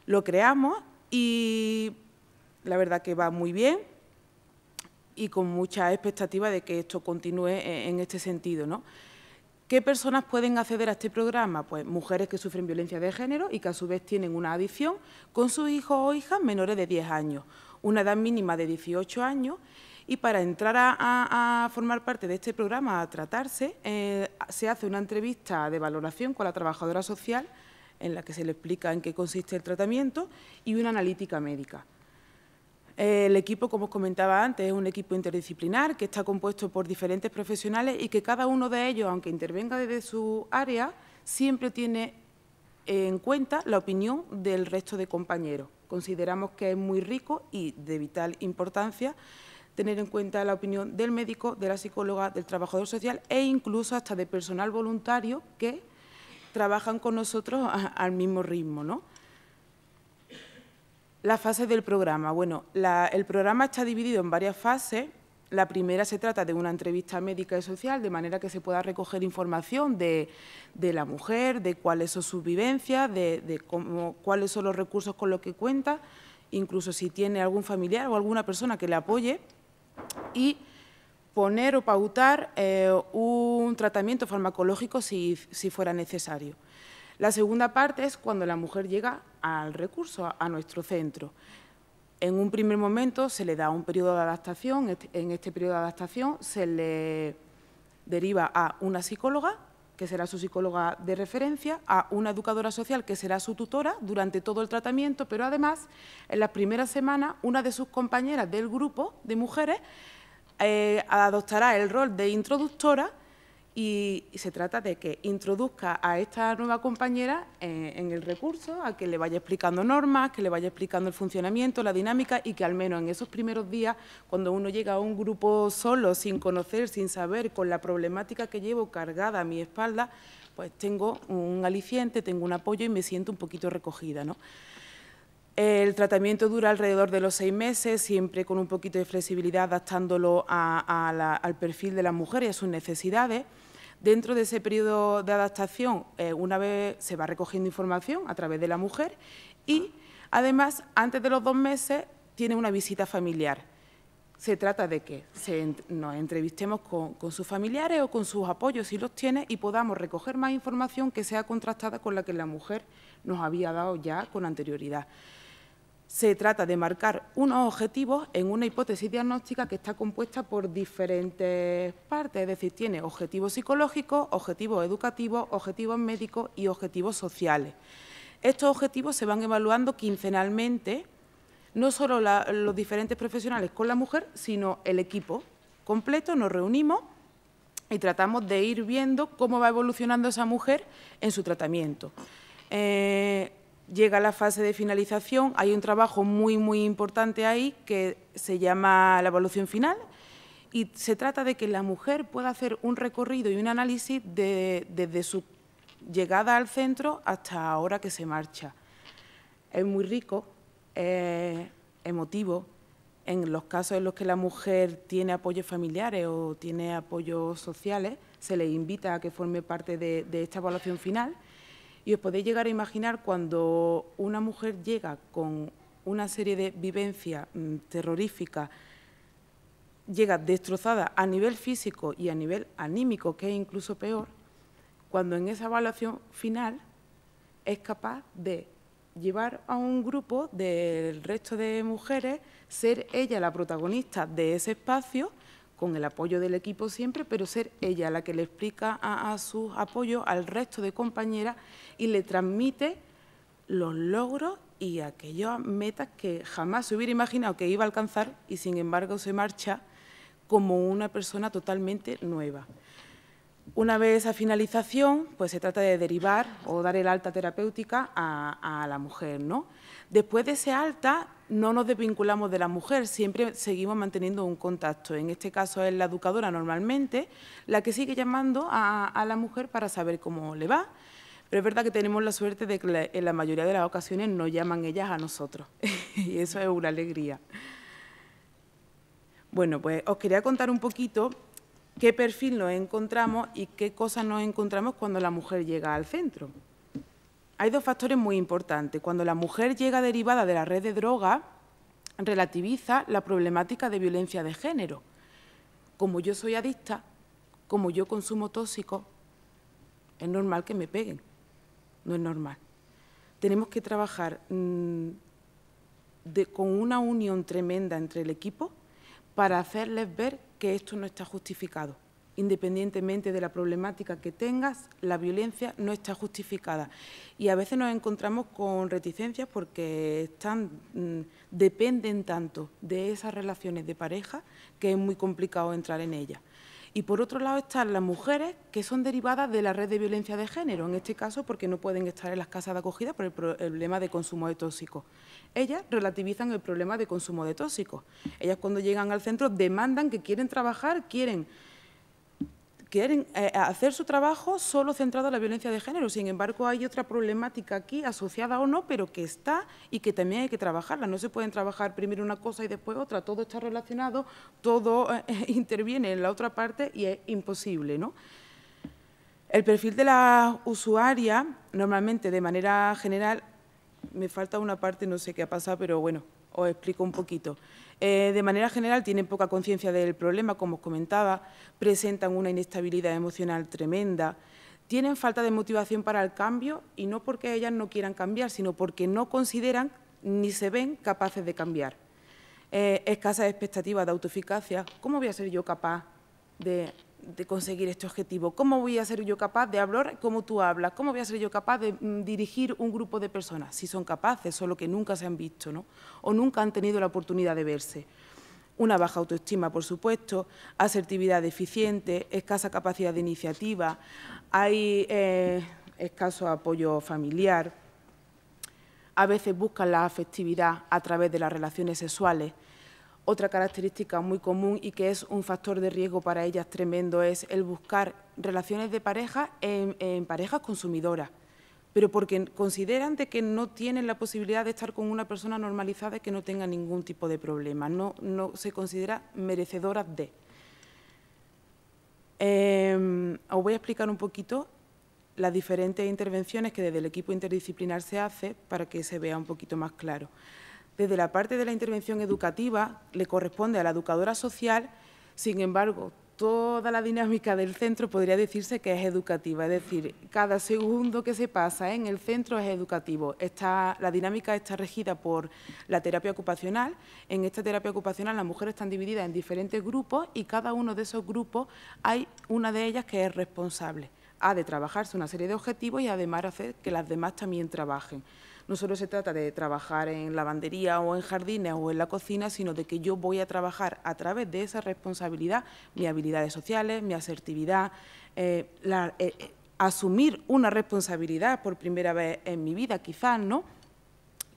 Lo creamos y la verdad que va muy bien y con mucha expectativa de que esto continúe en este sentido, ¿no? ¿Qué personas pueden acceder a este programa? Pues mujeres que sufren violencia de género y que a su vez tienen una adicción con sus hijos o hijas menores de 10 años, una edad mínima de 18 años, y para entrar a formar parte de este programa, a tratarse, se hace una entrevista de valoración con la trabajadora social en la que se le explica en qué consiste el tratamiento y una analítica médica. El equipo, como os comentaba antes, es un equipo interdisciplinar que está compuesto por diferentes profesionales y que cada uno de ellos, aunque intervenga desde su área, siempre tiene en cuenta la opinión del resto de compañeros. Consideramos que es muy rico y de vital importancia tener en cuenta la opinión del médico, de la psicóloga, del trabajador social e incluso hasta de personal voluntario que trabajan con nosotros al mismo ritmo, ¿no? Las fases del programa. Bueno, el programa está dividido en varias fases. La primera se trata de una entrevista médica y social, de manera que se pueda recoger información de la mujer, de cuáles son sus vivencias, de cuáles son los recursos con los que cuenta, incluso si tiene algún familiar o alguna persona que le apoye, y poner o pautar un tratamiento farmacológico si fuera necesario. La segunda parte es cuando la mujer llega al recurso, a nuestro centro. En un primer momento se le da un periodo de adaptación. En este periodo de adaptación se le deriva a una psicóloga, que será su psicóloga de referencia, a una educadora social, que será su tutora durante todo el tratamiento, pero además, en las primeras semanas, una de sus compañeras del grupo de mujeres adoptará el rol de introductora y se trata de que introduzca a esta nueva compañera en el recurso, a que le vaya explicando normas, que le vaya explicando el funcionamiento, la dinámica y que al menos en esos primeros días, cuando uno llega a un grupo solo, sin conocer, sin saber, con la problemática que llevo cargada a mi espalda, pues tengo un aliciente, tengo un apoyo y me siento un poquito recogida, ¿no? El tratamiento dura alrededor de los 6 meses, siempre con un poquito de flexibilidad, adaptándolo al perfil de la mujer y a sus necesidades. Dentro de ese periodo de adaptación, una vez se va recogiendo información a través de la mujer y, además, antes de los 2 meses, tiene una visita familiar. Se trata de que nos entrevistemos con sus familiares o con sus apoyos, si los tiene, y podamos recoger más información que sea contrastada con la que la mujer nos había dado ya con anterioridad. Se trata de marcar unos objetivos en una hipótesis diagnóstica que está compuesta por diferentes partes, es decir, tiene objetivos psicológicos, objetivos educativos, objetivos médicos y objetivos sociales. Estos objetivos se van evaluando quincenalmente, no solo los diferentes profesionales con la mujer, sino el equipo completo. Nos reunimos y tratamos de ir viendo cómo va evolucionando esa mujer en su tratamiento. Llega la fase de finalización, hay un trabajo muy, muy importante ahí que se llama la evaluación final y se trata de que la mujer pueda hacer un recorrido y un análisis desde su llegada al centro hasta ahora que se marcha. Es muy rico, emotivo. En los casos en los que la mujer tiene apoyos familiares o tiene apoyos sociales, se le invita a que forme parte de esta evaluación final. Y os podéis llegar a imaginar cuando una mujer llega con una serie de vivencias terroríficas, llega destrozada a nivel físico y a nivel anímico, que es incluso peor, cuando en esa evaluación final es capaz de llevar a un grupo del resto de mujeres, ser ella la protagonista de ese espacio, con el apoyo del equipo siempre, pero ser ella la que le explica a sus apoyos al resto de compañeras y le transmite los logros y aquellas metas que jamás se hubiera imaginado que iba a alcanzar y, sin embargo, se marcha como una persona totalmente nueva. Una vez esa finalización, pues se trata de derivar o dar el alta terapéutica a la mujer, ¿no? Después de ese alta, no nos desvinculamos de la mujer, siempre seguimos manteniendo un contacto. En este caso es la educadora normalmente la que sigue llamando a la mujer para saber cómo le va, Pero es verdad que tenemos la suerte de que en la mayoría de las ocasiones nos llaman ellas a nosotros y eso es una alegría. Bueno, pues os quería contar un poquito qué perfil nos encontramos y qué cosas nos encontramos cuando la mujer llega al centro. Hay dos factores muy importantes. Cuando la mujer llega derivada de la red de drogas, relativiza la problemática de violencia de género. Como yo soy adicta, como yo consumo tóxicos, es normal que me peguen. No es normal. Tenemos que trabajar con una unión tremenda entre el equipo para hacerles ver que esto no está justificado. Independientemente de la problemática que tengas, la violencia no está justificada. Y a veces nos encontramos con reticencias porque dependen tanto de esas relaciones de pareja que es muy complicado entrar en ellas. Y por otro lado están las mujeres que son derivadas de la red de violencia de género, en este caso porque no pueden estar en las casas de acogida por el problema de consumo de tóxicos. Ellas relativizan el problema de consumo de tóxicos. Ellas cuando llegan al centro demandan que quieren trabajar, quieren hacer su trabajo solo centrado en la violencia de género. Sin embargo, hay otra problemática aquí, asociada o no, pero que está y que también hay que trabajarla. No se pueden trabajar primero una cosa y después otra. Todo está relacionado, todo interviene en la otra parte y es imposible, ¿no? El perfil de la usuaria, normalmente, de manera general, me falta una parte, no sé qué ha pasado, pero bueno, os explico un poquito. De manera general, tienen poca conciencia del problema, como os comentaba, presentan una inestabilidad emocional tremenda, tienen falta de motivación para el cambio y no porque ellas no quieran cambiar, sino porque no consideran ni se ven capaces de cambiar. Escasas expectativas de autoeficacia. ¿Cómo voy a ser yo capaz de conseguir este objetivo? ¿Cómo voy a ser yo capaz de hablar como tú hablas? ¿Cómo voy a ser yo capaz de dirigir un grupo de personas? Si son capaces, solo que nunca se han visto, ¿no? O nunca han tenido la oportunidad de verse. Una baja autoestima, por supuesto, asertividad deficiente, escasa capacidad de iniciativa, hay escaso apoyo familiar, a veces buscan la afectividad a través de las relaciones sexuales. Otra característica muy común y que es un factor de riesgo para ellas tremendo es el buscar relaciones de pareja en parejas consumidoras, pero porque consideran de que no tienen la posibilidad de estar con una persona normalizada y que no tenga ningún tipo de problema, no se considera merecedoras de. Os voy a explicar un poquito las diferentes intervenciones que desde el equipo interdisciplinar se hace para que se vea un poquito más claro. Desde la parte de la intervención educativa le corresponde a la educadora social, sin embargo, toda la dinámica del centro podría decirse que es educativa, es decir, cada segundo que se pasa en el centro es educativo. La dinámica está regida por la terapia ocupacional. En esta terapia ocupacional las mujeres están divididas en diferentes grupos y cada uno de esos grupos hay una de ellas que es responsable. Ha de trabajarse una serie de objetivos y además hacer que las demás también trabajen. No solo se trata de trabajar en lavandería o en jardines o en la cocina, sino de que yo voy a trabajar a través de esa responsabilidad mis habilidades sociales, mi asertividad, asumir una responsabilidad por primera vez en mi vida, quizás, ¿no?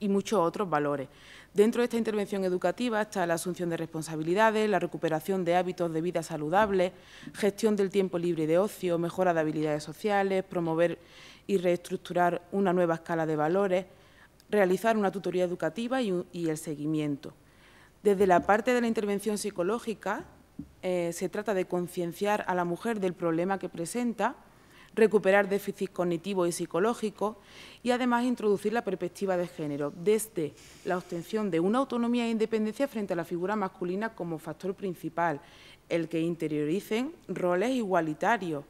Y muchos otros valores. Dentro de esta intervención educativa está la asunción de responsabilidades, la recuperación de hábitos de vida saludables, gestión del tiempo libre y de ocio, mejora de habilidades sociales, promover y reestructurar una nueva escala de valores, realizar una tutoría educativa y el seguimiento. Desde la parte de la intervención psicológica se trata de concienciar a la mujer del problema que presenta, recuperar déficit cognitivo y psicológico y además introducir la perspectiva de género desde la obtención de una autonomía e independencia frente a la figura masculina como factor principal, el que interioricen roles igualitarios,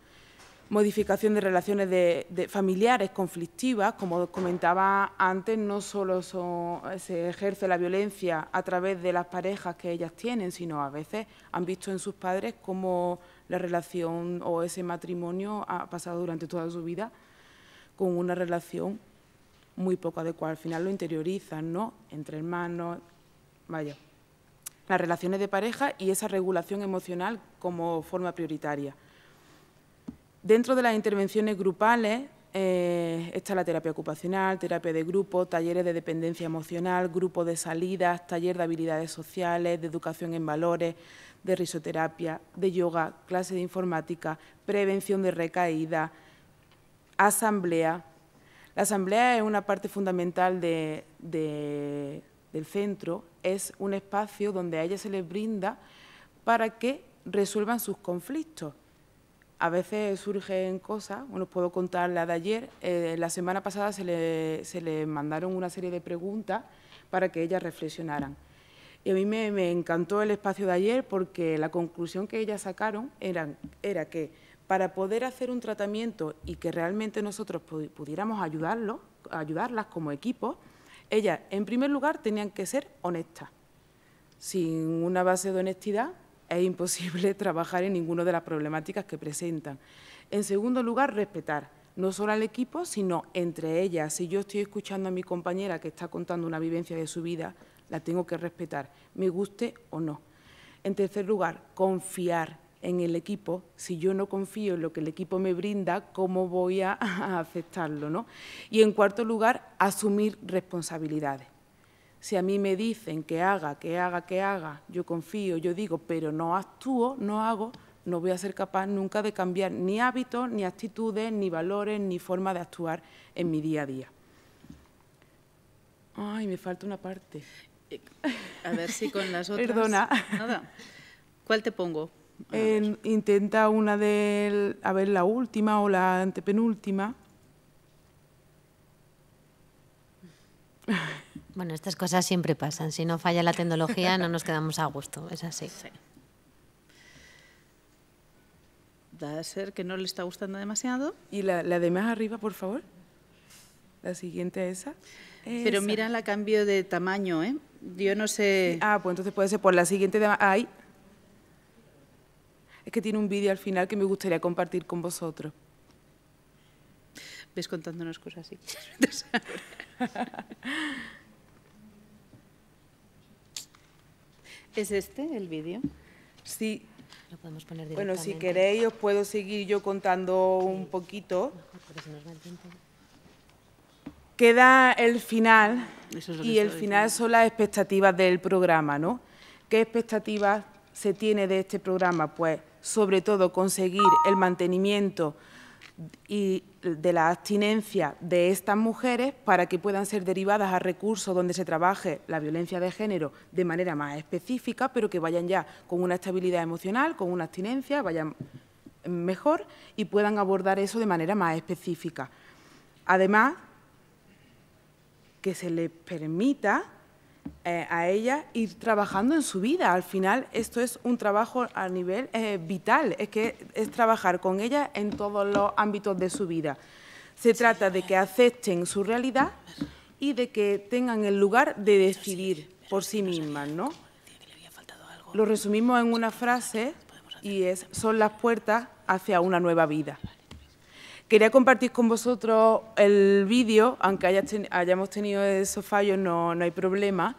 modificación de relaciones familiares conflictivas, como comentaba antes, no solo se ejerce la violencia a través de las parejas que ellas tienen, sino a veces han visto en sus padres cómo la relación o ese matrimonio ha pasado durante toda su vida con una relación muy poco adecuada. Al final lo interiorizan, ¿no? Entre hermanos, vaya. Las relaciones de pareja y esa regulación emocional como forma prioritaria. Dentro de las intervenciones grupales está la terapia ocupacional, terapia de grupo, talleres de dependencia emocional, grupo de salidas, taller de habilidades sociales, de educación en valores, de risoterapia, de yoga, clase de informática, prevención de recaída, asamblea, La asamblea es una parte fundamental del centro, es un espacio donde a ellas se les brinda para que resuelvan sus conflictos. A veces surgen cosas, bueno, os puedo contar la de ayer. La semana pasada se le mandaron una serie de preguntas para que ellas reflexionaran. Y a mí me encantó el espacio de ayer porque la conclusión que ellas sacaron era que para poder hacer un tratamiento y que realmente nosotros pudiéramos ayudarlas como equipo, ellas, en primer lugar, tenían que ser honestas. Sin una base de honestidad es imposible trabajar en ninguna de las problemáticas que presentan. En segundo lugar, respetar, no solo al equipo, sino entre ellas. Si yo estoy escuchando a mi compañera que está contando una vivencia de su vida, la tengo que respetar, me guste o no. En tercer lugar, confiar en el equipo. Si yo no confío en lo que el equipo me brinda, ¿cómo voy a aceptarlo, ¿no? Y en cuarto lugar, asumir responsabilidades. Si a mí me dicen que haga, yo confío, yo digo, pero no actúo, no hago, no voy a ser capaz nunca de cambiar ni hábitos, ni actitudes, ni valores, ni forma de actuar en mi día a día. Ay, me falta una parte. A ver si con las otras... Perdona. Nada. ¿Cuál te pongo? Intenta una de... A ver, la última o la antepenúltima. Bueno, estas cosas siempre pasan. Si no falla la tecnología, no nos quedamos a gusto. Es así. Sí. Va a ser que no le está gustando demasiado. Y la de más arriba, por favor. La siguiente, esa. Pero mira, la cambio de tamaño, ¿eh? Yo no sé... Ah, pues entonces puede ser por la siguiente de... Ahí. Es que tiene un vídeo al final que me gustaría compartir con vosotros. Ves contándonos cosas así. ¿Es este el vídeo? Sí. Lo podemos poner Bueno, directamente. si queréis os puedo seguir yo contando un poquito. Porque se nos va el tiempo. Queda el final, Eso es lo que y el estoy final son las expectativas del programa, ¿no? ¿Qué expectativas se tiene de este programa? Pues, sobre todo, conseguir el mantenimiento y de la abstinencia de estas mujeres para que puedan ser derivadas a recursos donde se trabaje la violencia de género de manera más específica, pero que vayan ya con una estabilidad emocional, con una abstinencia, vayan mejor y puedan abordar eso de manera más específica. Además, que se les permita a ellas ir trabajando en su vida. Al final, esto es un trabajo a nivel vital, es que es trabajar con ellas en todos los ámbitos de su vida. Se trata de que acepten su realidad y de que tengan el lugar de decidir por sí mismas, ¿no? Lo resumimos en una frase y es: son las puertas hacia una nueva vida. Quería compartir con vosotros el vídeo, aunque hayamos tenido esos fallos, no hay problema.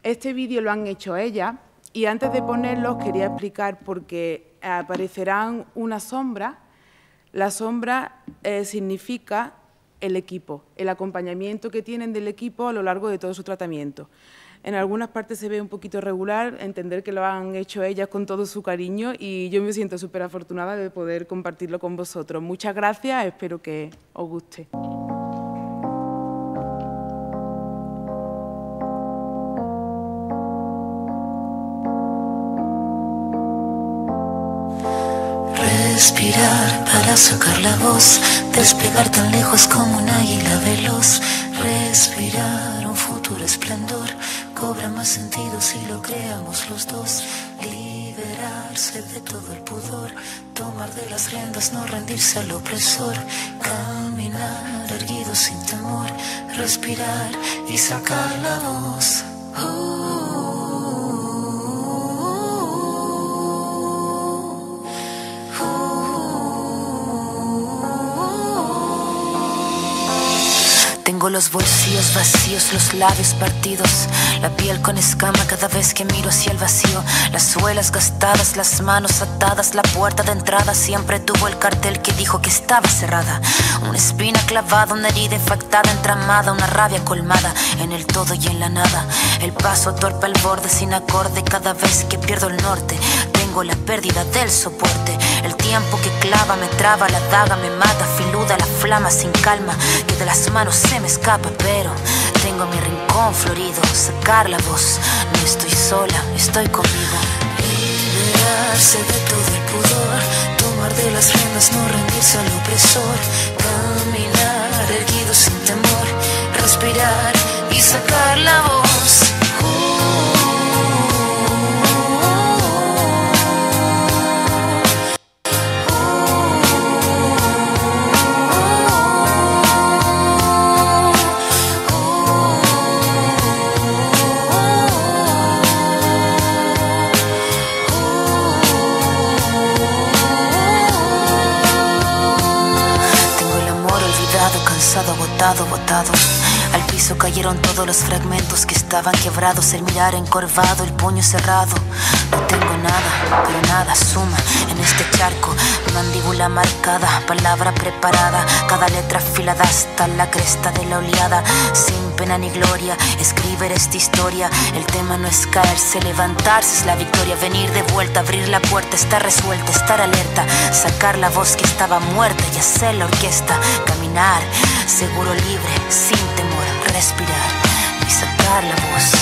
Este vídeo lo han hecho ellas y antes de ponerlos quería explicar porque aparecerán una sombra. La sombra significa el equipo, el acompañamiento que tienen del equipo a lo largo de todo su tratamiento. En algunas partes se ve un poquito regular, entender que lo han hecho ellas con todo su cariño y yo me siento súper afortunada de poder compartirlo con vosotros. Muchas gracias, espero que os guste. Respirar para sacar la voz, despegar tan lejos como un águila veloz. Respirar un futuro esplendor, cobra más sentido si lo creamos los dos. Liberarse de todo el pudor, tomar de las riendas, no rendirse al opresor. Caminar erguido sin temor, respirar y sacar la voz. Tengo los bolsillos vacíos, los labios partidos, la piel con escama cada vez que miro hacia el vacío. Las suelas gastadas, las manos atadas, la puerta de entrada siempre tuvo el cartel que dijo que estaba cerrada. Una espina clavada, una herida infectada, entramada, una rabia colmada en el todo y en la nada. El paso torpe al borde sin acorde, cada vez que pierdo el norte tengo la pérdida del soporte. El tiempo que clava me traba, la daga me mata, filo saluda la flama sin calma que de las manos se me escapa, pero tengo mi rincón florido, sacar la voz, no estoy sola, estoy conmigo. Liberarse de todo el pudor, tomar de las riendas, no rendirse al opresor, caminar erguido sin temor, respirar y sacar la voz. Agotado, botado. Al piso cayeron todos los fragmentos que estaban quebrados. El mirar encorvado, el puño cerrado. No tengo nada, pero nada suma en este charco. Mandíbula marcada, palabra preparada, cada letra afilada hasta la cresta de la oleada. Sin pena ni gloria, escribir esta historia. El tema no es caerse, levantarse es la victoria. Venir de vuelta, abrir la puerta, estar resuelta, estar alerta, sacar la voz que estaba muerta y hacer la orquesta. Caminar, seguro, libre, sin temor, respirar y sacar la voz.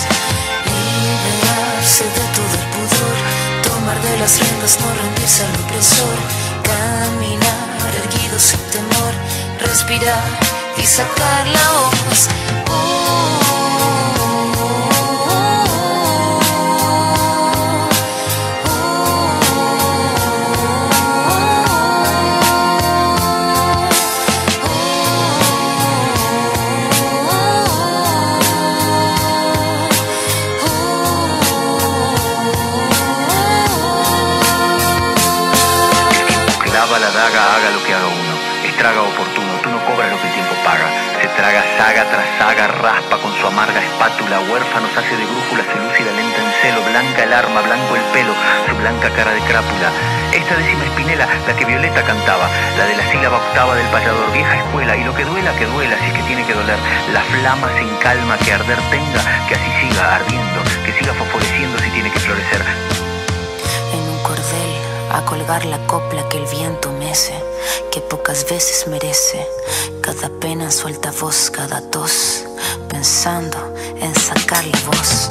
Liberarse de todo el pudor, tomar de las riendas, no rendirse al opresor, caminar erguido sin temor, respirar y sacar la voz. La daga, haga lo que haga uno, estraga oportuno, tú no cobras lo que el tiempo paga. Se traga saga tras saga, raspa con su amarga espátula, huérfanos hace de brújula, se lúcida lenta en celo, blanca el arma, blanco el pelo, su blanca cara de crápula. Esta décima espinela, la que Violeta cantaba, la de la sílaba octava del payador, vieja escuela, y lo que duela, si es que tiene que doler, la flama sin calma que arder tenga, que así siga ardiendo, que siga fosforeciendo si tiene que florecer. En un cordel a colgar la copla que el viento mece, que pocas veces merece, cada pena suelta voz, cada tos, pensando en sacar la voz.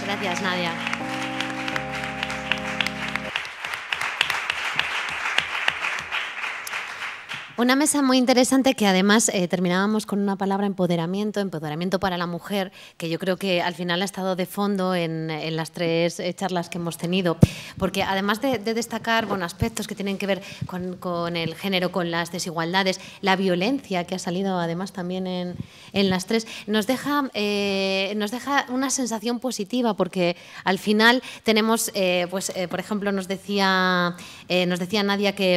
Gracias, Nadia. Una mesa muy interesante que además terminábamos con una palabra empoderamiento para la mujer, que yo creo que al final ha estado de fondo en las tres charlas que hemos tenido, porque además de destacar aspectos que tienen que ver con el género, con las desigualdades, la violencia que ha salido además también en las tres, nos deja una sensación positiva, porque al final tenemos, por ejemplo, nos decía Nadia que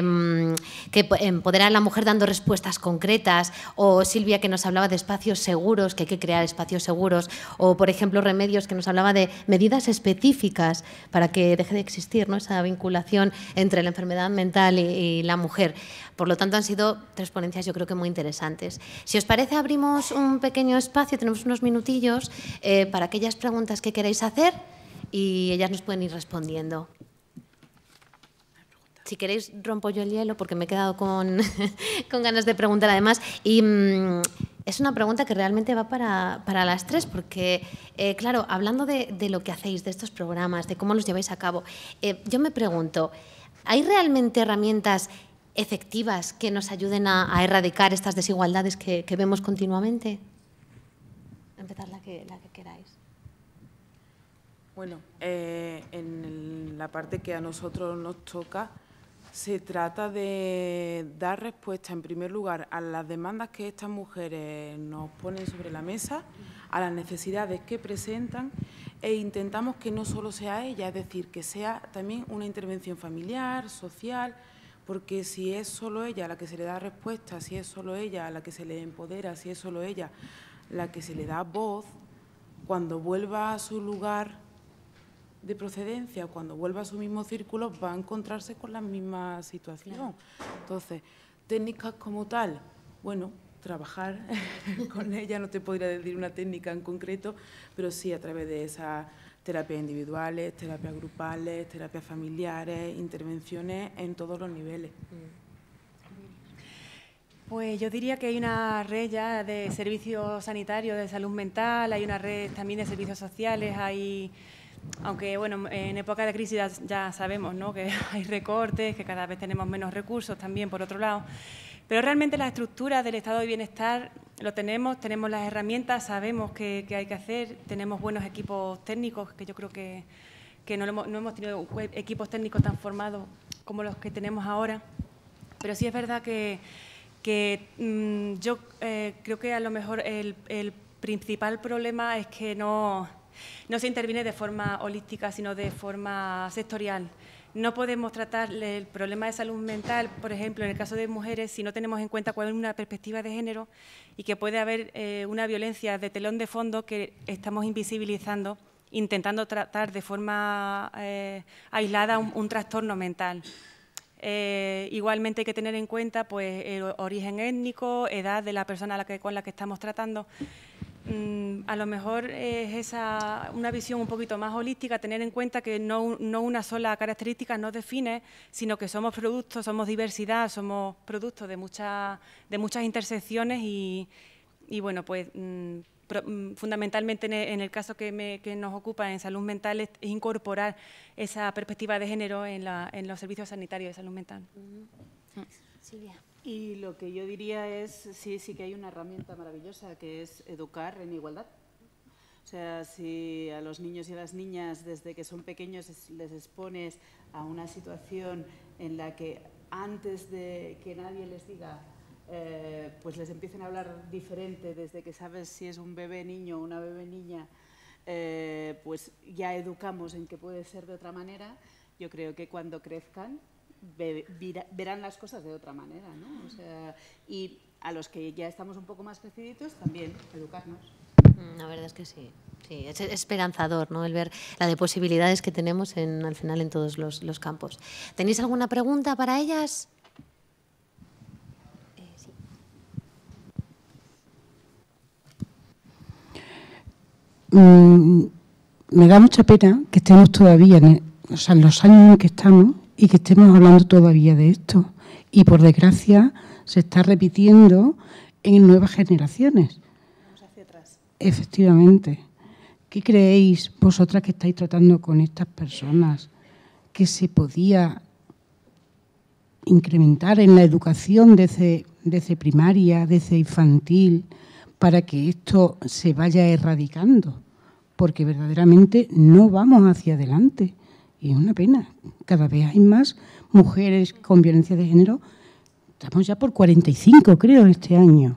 empoderar a la mujer dando respuestas concretas, o Silvia que nos hablaba de espacios seguros, que hay que crear espacios seguros, o por ejemplo Remedios que nos hablaba de medidas específicas para que deje de existir, ¿no?, esa vinculación entre la enfermedad mental y la mujer. Por lo tanto, han sido tres ponencias yo creo que muy interesantes. Si os parece, abrimos un pequeño espacio, tenemos unos minutillos para aquellas preguntas que queréis hacer y ellas nos pueden ir respondiendo. Si queréis, rompo yo el hielo porque me he quedado con ganas de preguntar además. Y es una pregunta que realmente va para las tres, porque, claro, hablando de lo que hacéis, de estos programas, de cómo los lleváis a cabo, yo me pregunto, ¿hay realmente herramientas efectivas que nos ayuden a erradicar estas desigualdades que vemos continuamente? Empezar la que queráis. Bueno, en la parte que a nosotros nos toca, se trata de dar respuesta, en primer lugar, a las demandas que estas mujeres nos ponen sobre la mesa, a las necesidades que presentan, e intentamos que no solo sea ella, es decir, que sea también una intervención familiar, social, porque si es solo ella a la que se le da respuesta, si es solo ella a la que se le empodera, si es solo ella la que se le da voz, cuando vuelva a su lugar de procedencia, cuando vuelva a su mismo círculo, va a encontrarse con la misma situación. Entonces, técnicas como tal, bueno, trabajar con ella, no te podría decir una técnica en concreto, pero sí a través de esas terapias individuales, terapias grupales, terapias familiares, intervenciones en todos los niveles. Pues yo diría que hay una red ya de servicios sanitarios de salud mental, hay una red también de servicios sociales, aunque bueno, en época de crisis ya sabemos, ¿no?, que hay recortes, que cada vez tenemos menos recursos también, por otro lado. Pero realmente las estructuras del estado de bienestar lo tenemos las herramientas, sabemos qué hay que hacer, tenemos buenos equipos técnicos, que yo creo que no hemos tenido equipos técnicos tan formados como los que tenemos ahora. Pero sí es verdad que yo creo que a lo mejor el principal problema es que no se interviene de forma holística, sino de forma sectorial. No podemos tratar el problema de salud mental, por ejemplo, en el caso de mujeres, si no tenemos en cuenta cuál es una perspectiva de género y que puede haber una violencia de telón de fondo que estamos invisibilizando, intentando tratar de forma aislada un trastorno mental. Igualmente hay que tener en cuenta pues, el origen étnico, edad de la persona con la que estamos tratando. A lo mejor es una visión un poquito más holística, tener en cuenta que no una sola característica nos define, sino que somos productos, somos diversidad, somos productos de muchas intersecciones y bueno, pues fundamentalmente en el caso que nos ocupa en salud mental es incorporar esa perspectiva de género en los servicios sanitarios de salud mental. Silvia. Y lo que yo diría es, sí que hay una herramienta maravillosa, que es educar en igualdad. O sea, si a los niños y a las niñas desde que son pequeños les expones a una situación en la que antes de que nadie les diga, pues les empiecen a hablar diferente, desde que sabes si es un bebé niño o una bebé niña, pues ya educamos en que puede ser de otra manera. Yo creo que cuando crezcan verán las cosas de otra manera, ¿no? O sea, y a los que ya estamos un poco más creciditos, también educarnos. La verdad es que sí, es esperanzador, ¿no?, el ver la de posibilidades que tenemos al final en todos los campos. ¿Tenéis alguna pregunta para ellas? Sí. Me da mucha pena que estemos todavía en los años en que estamos y que estemos hablando todavía de esto. Y por desgracia se está repitiendo en nuevas generaciones. Vamos hacia atrás. Efectivamente. ¿Qué creéis vosotras que estáis tratando con estas personas que se podía incrementar en la educación desde primaria, desde infantil, para que esto se vaya erradicando? Porque verdaderamente no vamos hacia adelante. Y es una pena. Cada vez hay más mujeres con violencia de género. Estamos ya por 45, creo, este año.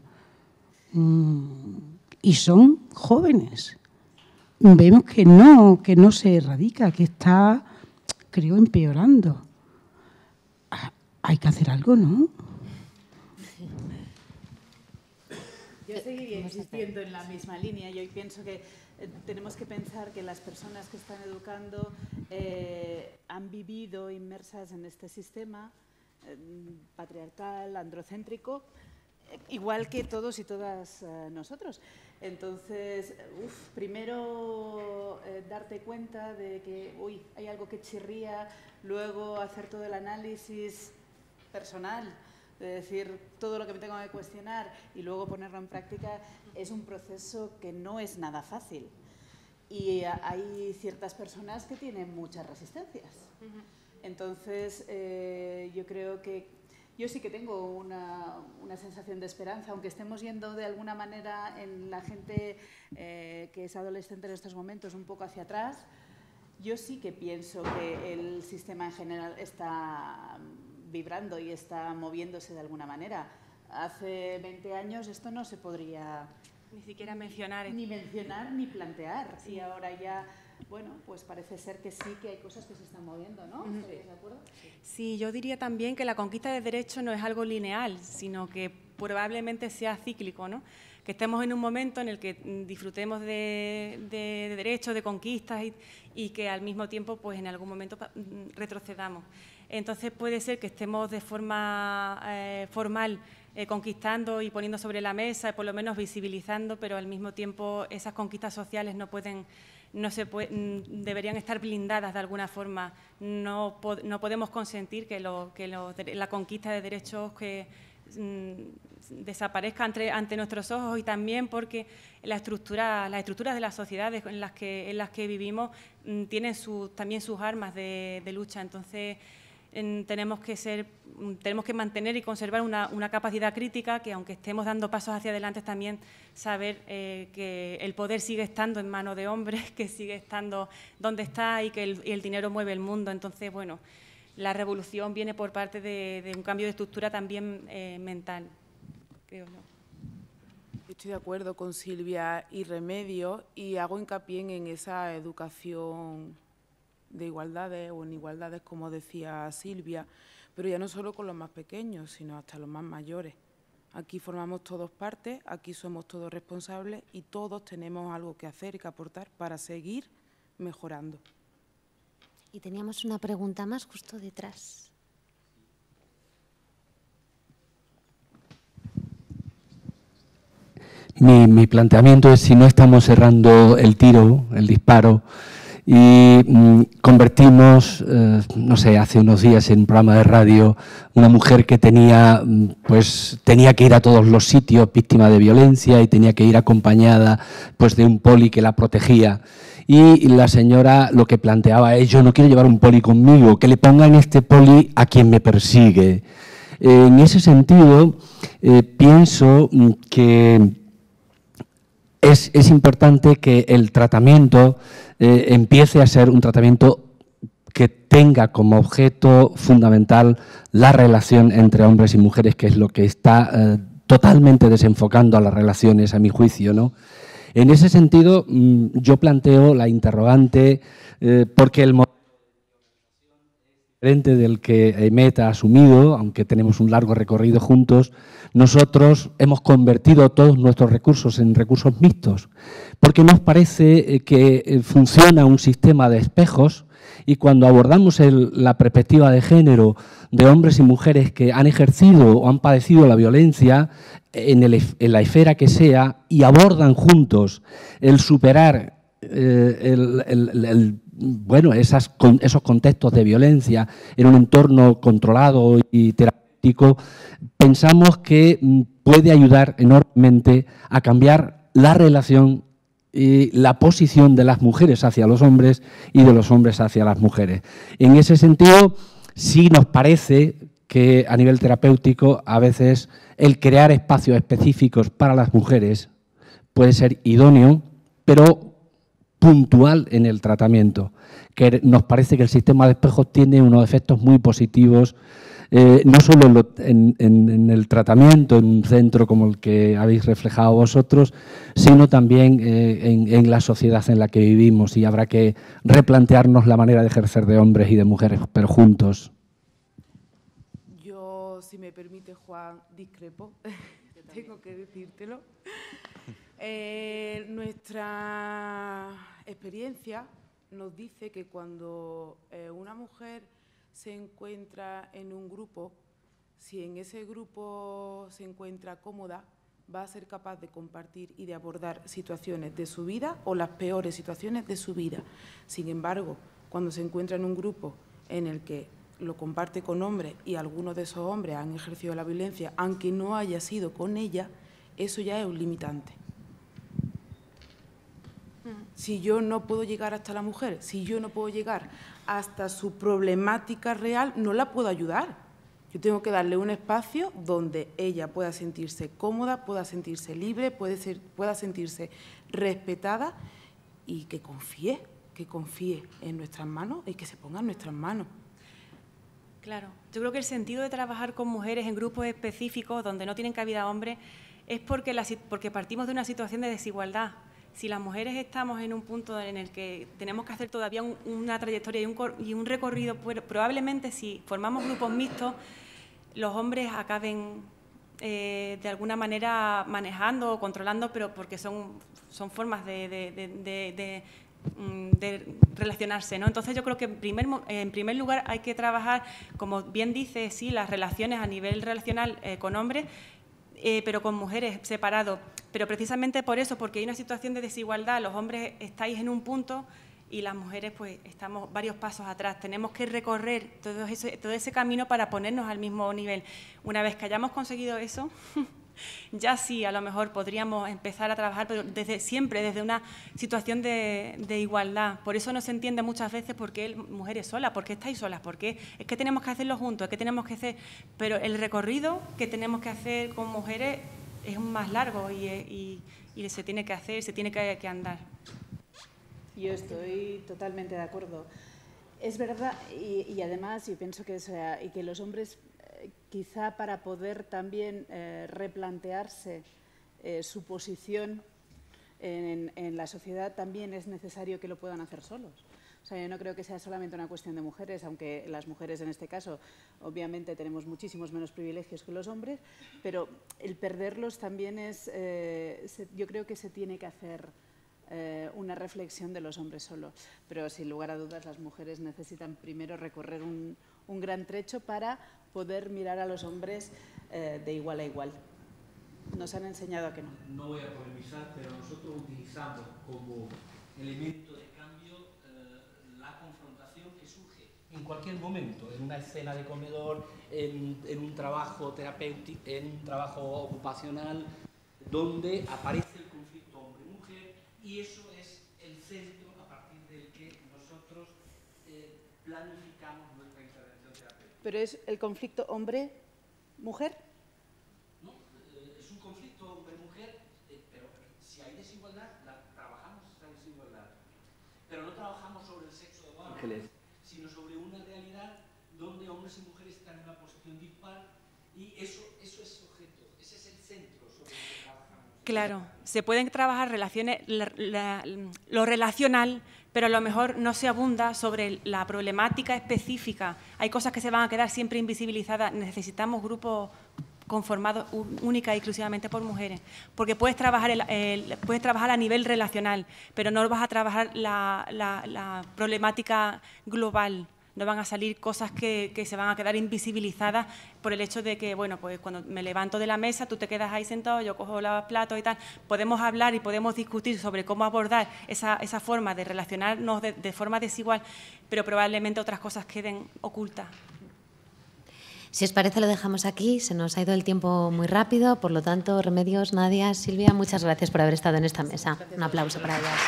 Y son jóvenes. Vemos que no se erradica, que está, creo, empeorando. Hay que hacer algo, ¿no? Yo seguiría insistiendo en la misma línea. Yo pienso que tenemos que pensar que las personas que están educando han vivido inmersas en este sistema patriarcal, androcéntrico, igual que todos y todas nosotros. Entonces, primero darte cuenta de que hay algo que chirría, luego hacer todo el análisis personal, de decir todo lo que me tengo que cuestionar y luego ponerlo en práctica, es un proceso que no es nada fácil. Y hay ciertas personas que tienen muchas resistencias. Entonces, yo creo que yo sí que tengo una sensación de esperanza, aunque estemos yendo de alguna manera en la gente que es adolescente en estos momentos un poco hacia atrás. Yo sí que pienso que el sistema en general está vibrando y está moviéndose de alguna manera. Hace 20 años esto no se podría ni siquiera mencionar ni plantear. Sí. Y ahora ya, bueno, pues parece ser que sí que hay cosas que se están moviendo, ¿no? ¿Estaréis de acuerdo? Sí, yo diría también que la conquista de derechos no es algo lineal, sino que probablemente sea cíclico, ¿no? estemos en un momento en el que disfrutemos de derechos, de conquistas y que al mismo tiempo, pues en algún momento retrocedamos. Entonces puede ser que estemos de forma formal conquistando y poniendo sobre la mesa, por lo menos visibilizando, pero al mismo tiempo esas conquistas sociales deberían estar blindadas de alguna forma. No podemos consentir que la conquista de derechos desaparezca ante nuestros ojos, y también porque las estructuras de las sociedades en las que vivimos tienen también sus armas de lucha. Entonces tenemos que mantener y conservar una capacidad crítica, que aunque estemos dando pasos hacia adelante, también saber que el poder sigue estando en manos de hombres, que sigue estando donde está y que el dinero mueve el mundo. Entonces, bueno, la revolución viene por parte de un cambio de estructura también mental, creo yo. Estoy de acuerdo con Silvia y Remedios, y hago hincapié en esa educación de igualdades o en igualdades, como decía Silvia, pero ya no solo con los más pequeños, sino hasta los más mayores. Aquí formamos todos parte, aquí somos todos responsables y todos tenemos algo que hacer y que aportar para seguir mejorando. Y teníamos una pregunta más justo detrás. Mi planteamiento es si no estamos cerrando el tiro, el disparo, y convertimos, no sé, hace unos días en un programa de radio, una mujer que tenía que ir a todos los sitios víctima de violencia y tenía que ir acompañada pues de un poli que la protegía. Y la señora lo que planteaba es: yo no quiero llevar un poli conmigo, que le pongan este poli a quien me persigue. En ese sentido, pienso que es importante que el tratamiento empiece a ser un tratamiento que tenga como objeto fundamental la relación entre hombres y mujeres, que es lo que está totalmente desenfocando a las relaciones, a mi juicio, ¿no? En ese sentido, yo planteo la interrogante, porque el modelo diferente del que EMET ha asumido, aunque tenemos un largo recorrido juntos, nosotros hemos convertido todos nuestros recursos en recursos mixtos, porque nos parece que funciona un sistema de espejos, y cuando abordamos la perspectiva de género de hombres y mujeres que han ejercido o han padecido la violencia en la esfera que sea, y abordan juntos el superar esos contextos de violencia en un entorno controlado y terapéutico, pensamos que puede ayudar enormemente a cambiar la relación y la posición de las mujeres hacia los hombres y de los hombres hacia las mujeres. En ese sentido, sí nos parece que a nivel terapéutico a veces el crear espacios específicos para las mujeres puede ser idóneo, pero puntual en el tratamiento, que nos parece que el sistema de espejos tiene unos efectos muy positivos, no solo en el tratamiento, en un centro como el que habéis reflejado vosotros, sino también en la sociedad en la que vivimos, y habrá que replantearnos la manera de ejercer de hombres y de mujeres, pero juntos. Yo, si me permite, Juan, discrepo, tengo que decírtelo. Nuestra experiencia nos dice que cuando una mujer se encuentra en un grupo, si en ese grupo se encuentra cómoda, va a ser capaz de compartir y de abordar situaciones de su vida o las peores situaciones de su vida. Sin embargo, cuando se encuentra en un grupo en el que lo comparte con hombres y algunos de esos hombres han ejercido la violencia, aunque no haya sido con ella, eso ya es un limitante. Si yo no puedo llegar hasta la mujer, si yo no puedo llegar hasta su problemática real, no la puedo ayudar. Yo tengo que darle un espacio donde ella pueda sentirse cómoda, pueda sentirse libre, pueda sentirse respetada y que confíe en nuestras manos y que se ponga en nuestras manos. Claro, yo creo que el sentido de trabajar con mujeres en grupos específicos donde no tienen cabida hombres es porque partimos de una situación de desigualdad. Si las mujeres estamos en un punto en el que tenemos que hacer todavía una trayectoria y un recorrido, probablemente si formamos grupos mixtos, los hombres acaben de alguna manera manejando o controlando, pero porque son formas de relacionarse, ¿no? Entonces yo creo que en primer lugar hay que trabajar, como bien dice, sí, las relaciones a nivel relacional con hombres, pero con mujeres separado. Pero precisamente por eso, porque hay una situación de desigualdad, los hombres estáis en un punto y las mujeres pues estamos varios pasos atrás. Tenemos que recorrer todo ese camino para ponernos al mismo nivel. Una vez que hayamos conseguido eso, ya sí, a lo mejor podríamos empezar a trabajar, pero siempre desde una situación de igualdad. Por eso no se entiende muchas veces por qué mujeres solas, por qué estáis solas, por qué es que tenemos que hacerlo juntos, es que tenemos que hacer... Pero el recorrido que tenemos que hacer con mujeres es más largo y se tiene que hacer, se tiene que andar. Yo estoy totalmente de acuerdo. Es verdad, y además yo pienso que los hombres... quizá para poder también replantearse su posición en la sociedad también es necesario que lo puedan hacer solos. O sea, yo no creo que sea solamente una cuestión de mujeres, aunque las mujeres en este caso obviamente tenemos muchísimos menos privilegios que los hombres, pero el perderlos también es, yo creo que se tiene que hacer una reflexión de los hombres solos. Pero sin lugar a dudas las mujeres necesitan primero recorrer un gran trecho para poder mirar a los hombres de igual a igual. Nos han enseñado a que no. No voy a polemizar, pero nosotros utilizamos como elemento de cambio la confrontación que surge en cualquier momento, en una escena de comedor, en un trabajo terapéutico, en un trabajo ocupacional, donde aparece el conflicto hombre-mujer, y eso es el centro a partir del que nosotros planificamos nuestra intervención terapéutica. ¿Pero es el conflicto hombre-mujer? No, es un conflicto hombre-mujer, pero si hay desigualdad, trabajamos esa desigualdad. Pero no trabajamos sobre el sexo de los ángeles, sino sobre una realidad donde hombres y mujeres están en una posición dispar, y eso es objeto, ese es el centro sobre el que trabajamos. Claro, se pueden trabajar relaciones, lo relacional, pero a lo mejor no se abunda sobre la problemática específica. Hay cosas que se van a quedar siempre invisibilizadas. Necesitamos grupos conformados única y exclusivamente por mujeres, porque puedes trabajar a nivel relacional, pero no vas a trabajar la problemática global. No van a salir cosas que se van a quedar invisibilizadas por el hecho de que, bueno, pues cuando me levanto de la mesa, tú te quedas ahí sentado, yo cojo los platos y tal. Podemos hablar y podemos discutir sobre cómo abordar esa forma de relacionarnos de forma desigual, pero probablemente otras cosas queden ocultas. Si os parece, lo dejamos aquí. Se nos ha ido el tiempo muy rápido, por lo tanto, Remedios, Nadia, Silvia, muchas gracias por haber estado en esta mesa. Un aplauso para ellas.